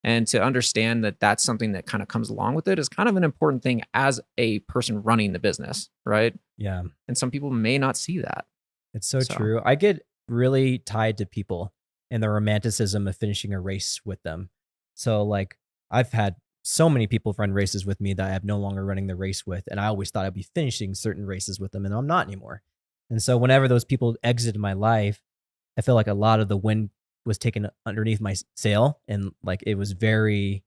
And to understand that that's something that kind of comes along with it is kind of an important thing as a person running the business, right? Yeah. And some people may not see that. It's so true. I get really tied to people and the romanticism of finishing a race with them. So like, I've had so many people run races with me that I am no longer running the race with. And I always thought I'd be finishing certain races with them, and I'm not anymore. And so whenever those people exited my life, I feel like a lot of the wind was taken underneath my sail, and like it was very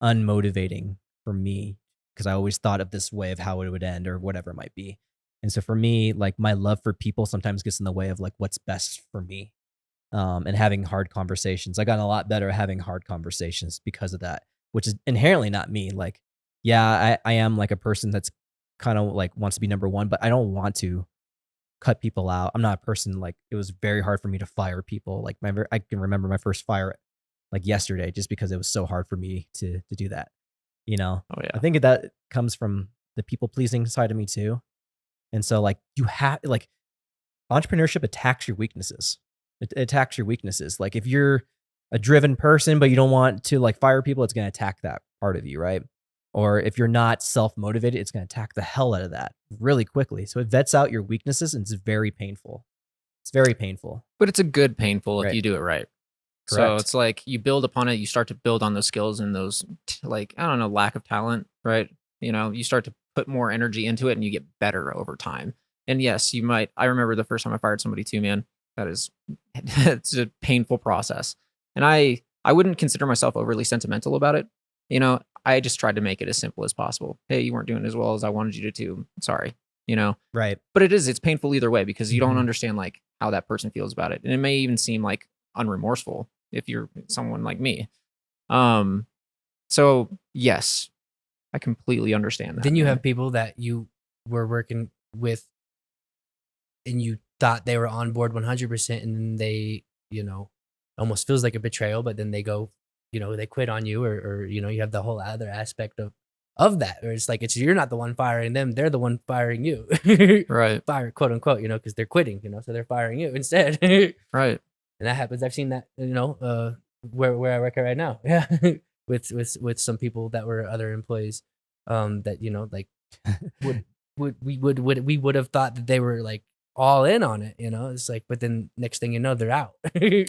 unmotivating for me, because I always thought of this way of how it would end or whatever it might be. And so for me, like, my love for people sometimes gets in the way of like what's best for me, and having hard conversations. I got a lot better at having hard conversations because of that, which is inherently not me. Like, yeah, I am like a person that's kind of like wants to be number one, but I don't want to cut people out. I'm not a person, like, it was very hard for me to fire people. Like, I can remember my first fire like yesterday, just because it was so hard for me to do that. Oh yeah. I think that comes from the people pleasing side of me too. And so like, you have, like, entrepreneurship attacks your weaknesses. It attacks your weaknesses. Like, if you're a driven person, but you don't want to like fire people, it's going to attack that part of you, right? Or if you're not self-motivated, it's going to attack the hell out of that really quickly. So it vets out your weaknesses, and it's very painful. It's very painful. But it's a good painful if Right. you do it right. So Correct. it's like you build upon it, you start to build on those skills and those, like, I don't know, lack of talent, right? You start to put more energy into it, and you get better over time. And yes, you might, I remember the first time I fired somebody too, man. It's a painful process. And I wouldn't consider myself overly sentimental about it. I just tried to make it as simple as possible. Hey, you weren't doing as well as I wanted you to do. Sorry. you know? Right. But it's painful either way because you don't understand like how that person feels about it. And it may even seem like unremorseful if you're someone like me. So yes, I completely understand that. Then you have people that you were working with and you thought they were on board 100% and then they, you know, almost feels like a betrayal, but then they go, you know, they quit on you or you know, you have the whole other aspect of that, or it's like you're not the one firing them, they're the one firing you. Right. Fire, quote unquote, you know, because they're quitting, you know, so they're firing you instead. Right. And that happens. I've seen that, you know, where I work at right now. Yeah. with some people that were other employees, that, you know, like we would have thought that they were like all in on it, you know. It's like, but then next thing you know, they're out.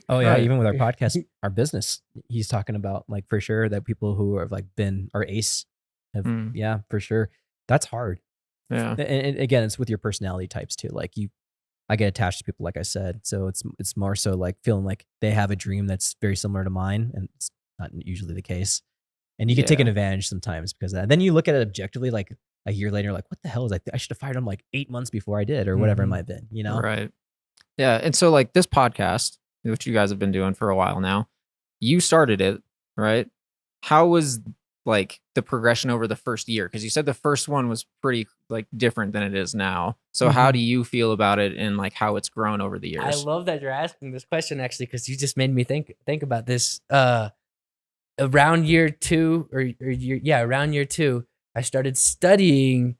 Oh yeah, even with our podcast, our business, he's talking about like for sure that people who have like been our ace have, yeah, for sure. That's hard. Yeah. And again, it's with your personality types too. Like I get attached to people, like I said. So it's more so like feeling like they have a dream that's very similar to mine, and it's not usually the case. And you can take an advantage sometimes because of that. Then you look at it objectively, like a year later, like, what the hell is I should have fired him like 8 months before I did, or whatever it might have been, you know? Right. Yeah. And so like this podcast, which you guys have been doing for a while now, you started it, right? How was like the progression over the first year? Because you said the first one was pretty like different than it is now. So how do you feel about it and like how it's grown over the years? I love that you're asking this question actually, because you just made me think about this. Around year 2 around year 2, I started studying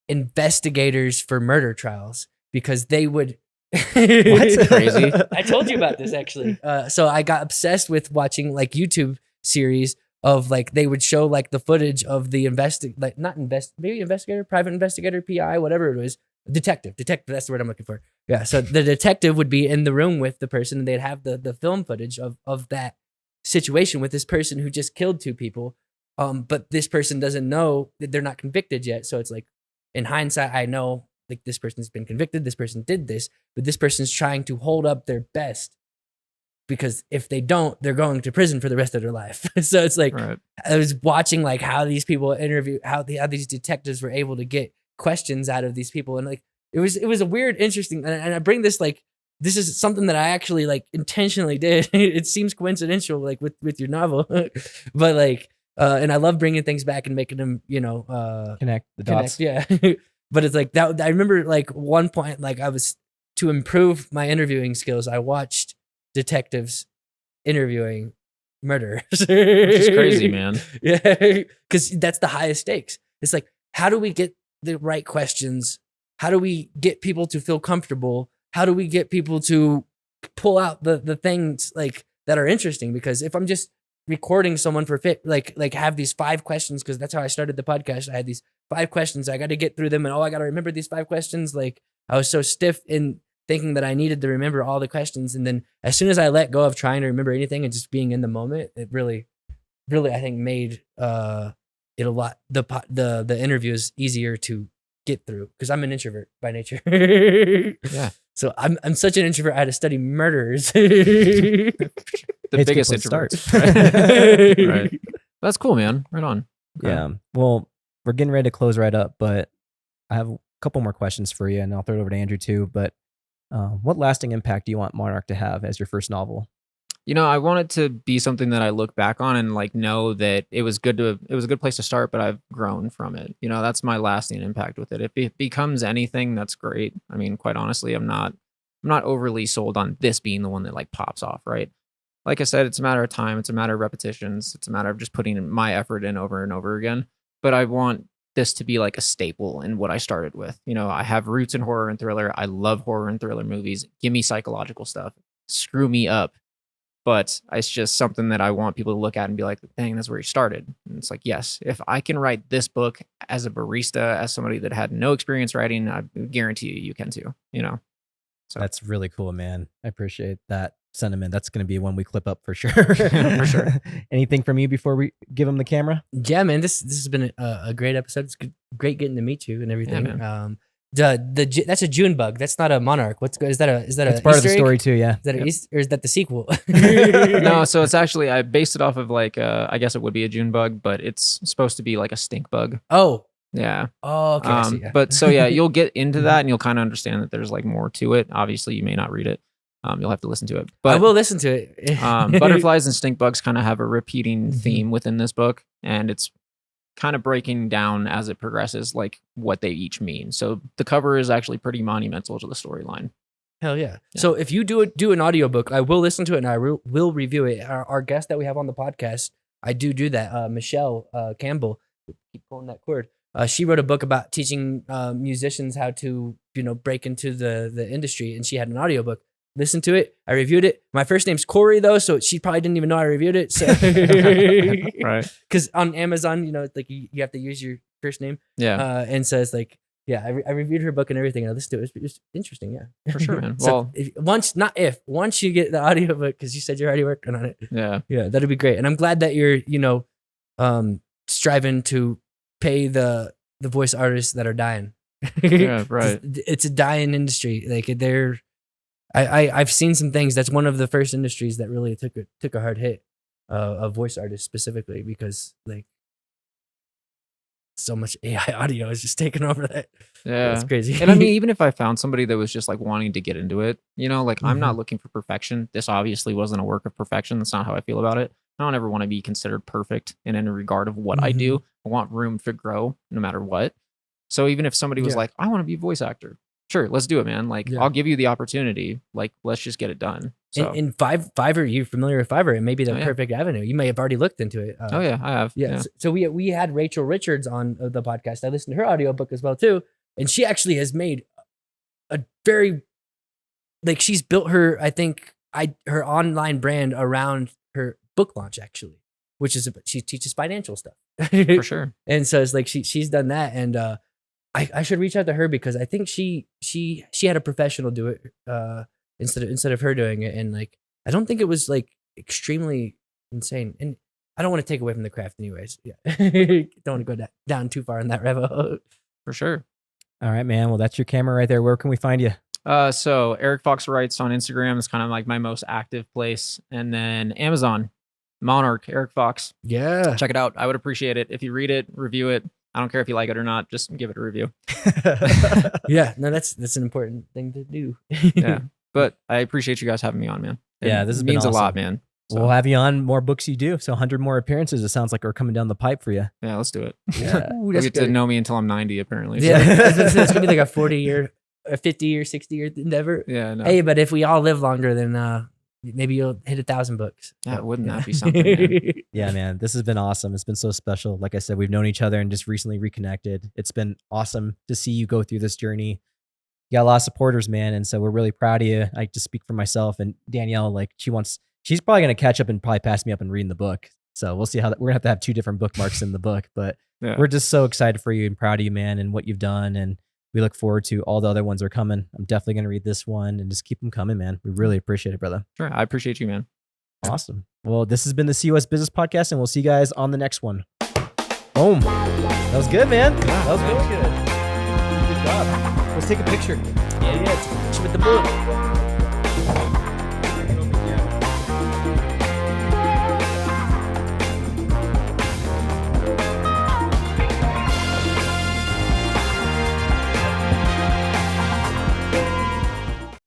investigators for murder trials because they would. What's crazy? I told you about this actually. So I got obsessed with watching like YouTube series of like they would show like the footage of the maybe investigator, private investigator, PI, whatever it was, detective. That's the word I'm looking for. Yeah. So the detective would be in the room with the person, and they'd have the film footage of that situation with this person who just killed 2 people. But this person doesn't know that they're not convicted yet. So it's like, in hindsight, I know like this person's been convicted, this person did this, but this person's trying to hold up their best because if they don't, they're going to prison for the rest of their life. So it's like, I was watching like how these people interview, how these detectives were able to get questions out of these people. And like, it was a weird, interesting, and I bring this like, this is something that I actually like intentionally did. It seems coincidental, like with your novel, but like, and I love bringing things back and making them, you know, connect the dots. Yeah. But it's like that. I remember like one point, like I was to improve my interviewing skills. I watched detectives interviewing murderers, which is crazy, man. Yeah, because that's the highest stakes. It's like, how do we get the right questions? How do we get people to feel comfortable? How do we get people to pull out the things like that are interesting? Because if I'm just recording someone for fit, like have these 5 questions, because that's how I started the podcast. I had these 5 questions. I got to get through them, and I got to remember these 5 questions. Like I was so stiff in thinking that I needed to remember all the questions, and then as soon as I let go of trying to remember anything and just being in the moment, it really, really I think made it a lot the interviews easier to get through because I'm an introvert by nature. Yeah. So I'm such an introvert. I had to study murderers. The biggest introverts. Right. That's cool, man. Right on. Okay. Yeah. Well, we're getting ready to close right up, but I have a couple more questions for you, and I'll throw it over to Andrew too. But what lasting impact do you want Monarch to have as your first novel? You know, I want it to be something that I look back on and like know that it was a good place to start, but I've grown from it. You know, that's my lasting impact with it. If it becomes anything, that's great. I mean, quite honestly, I'm not overly sold on this being the one that like pops off, right? Like I said, it's a matter of time. It's a matter of repetitions. It's a matter of just putting my effort in over and over again. But I want this to be like a staple in what I started with. You know, I have roots in horror and thriller. I love horror and thriller movies. Give me psychological stuff. Screw me up. But it's just something that I want people to look at and be like, dang, that's where he started. And it's like, yes, if I can write this book as a barista, as somebody that had no experience writing, I guarantee you can too, you know? So that's really cool, man. I appreciate that sentiment. That's going to be one we clip up for sure. For sure. Anything from you before we give him the camera? Yeah, man, this has been a great episode. It's great getting to meet you and everything. Yeah, that's a June bug. That's not a Monarch. What's good? Is that it's part Easter of the story too? Yeah. Is that or is that the sequel? No, so it's actually I based it off of like I guess it would be a June bug, but it's supposed to be like a stink bug. Oh, Yeah. Oh, okay. I see, yeah. But so yeah, you'll get into that and you'll kind of understand that there's like more to it. Obviously, you may not read it. You'll have to listen to it. But I will listen to it. butterflies and stink bugs kind of have a repeating theme within this book, and it's kind of breaking down as it progresses, like what they each mean. So the cover is actually pretty monumental to the storyline. Hell yeah. So if you do an audiobook, I will listen to it and I will review it. Our guest that we have on the podcast, I do that. Michelle Campbell, keep pulling that cord. She wrote a book about teaching musicians how to, break into the industry, and she had an audiobook. Listen to it. I reviewed it. My first name's Corey though, so she probably didn't even know I reviewed it. So right. Because on Amazon, like you have to use your first name. Yeah. And so it's like, I reviewed her book and everything. And I listened to it. It was interesting. Yeah. For sure, man. So Well, once you get the audiobook, because you said you're already working on it. Yeah. Yeah, that'd be great. And I'm glad that you're, striving to pay the voice artists that are dying. Yeah, right. It's a dying industry. Like I've seen some things. That's one of the first industries that really took a hard hit of voice artists specifically, because like so much AI audio is just taking over that. Yeah, it's crazy. And I mean, even if I found somebody that was just like wanting to get into it, like I'm not looking for perfection. This obviously wasn't a work of perfection. That's not how I feel about it. I don't ever want to be considered perfect in any regard of what I do. I want room to grow no matter what. So even if somebody was like, I want to be a voice actor, sure, let's do it, man. Like, I'll give you the opportunity. Like, let's just get it done. So. In Fiverr, you familiar with Fiverr? It may be the perfect avenue. You may have already looked into it. Oh yeah, I have. Yeah. So we had Rachel Richards on the podcast. I listened to her audiobook as well too, and she actually has made a very she's built her her online brand around her book launch actually, which is she teaches financial stuff for sure. And so it's like she's done that, and I should reach out to her because I think she had a professional do it instead of her doing it, and like I don't think it was like extremely insane, and I don't want to take away from the craft anyways. Yeah, don't want to go down too far in that rabbit hole. For sure. All right, man. Well, that's your camera right there. Where can we find you? So Erik Fox Writes on Instagram is kind of like my most active place, and then Amazon, Monarch, Erik Fox. Yeah, check it out. I would appreciate it if you read it, review it. I don't care if you like it or not. Just give it a review. Yeah, no, that's an important thing to do. Yeah, but I appreciate you guys having me on, man. This means awesome. A lot, man. So. We'll have you on more books you do. So 100 more appearances. It sounds like are coming down the pipe for you. Yeah, let's do it. Yeah, you get to know me until I'm 90, apparently. Yeah, so. It's gonna be like a 40-year, a 50-year, 60-year endeavor. Yeah. No. Hey, but if we all live longer, then maybe you'll hit 1,000 books. Yeah, wouldn't that be something? Man? Yeah, man. This has been awesome. It's been so special. Like I said, we've known each other and just recently reconnected. It's been awesome to see you go through this journey. You got a lot of supporters, man, and so we're really proud of you. I just speak for myself and Danielle. Like she's probably gonna catch up and probably pass me up and reading the book. So we'll see how we're gonna have 2 different bookmarks in the book. But we're just so excited for you and proud of you, man, and what you've done. And we look forward to all the other ones that are coming. I'm definitely gonna read this one and just keep them coming, man. We really appreciate it, brother. Sure, I appreciate you, man. Awesome. Well, this has been the COS Business Podcast, and we'll see you guys on the next one. Boom. That was good, man. That was really good. Good job. Let's take a picture. Yeah, take a picture with the book.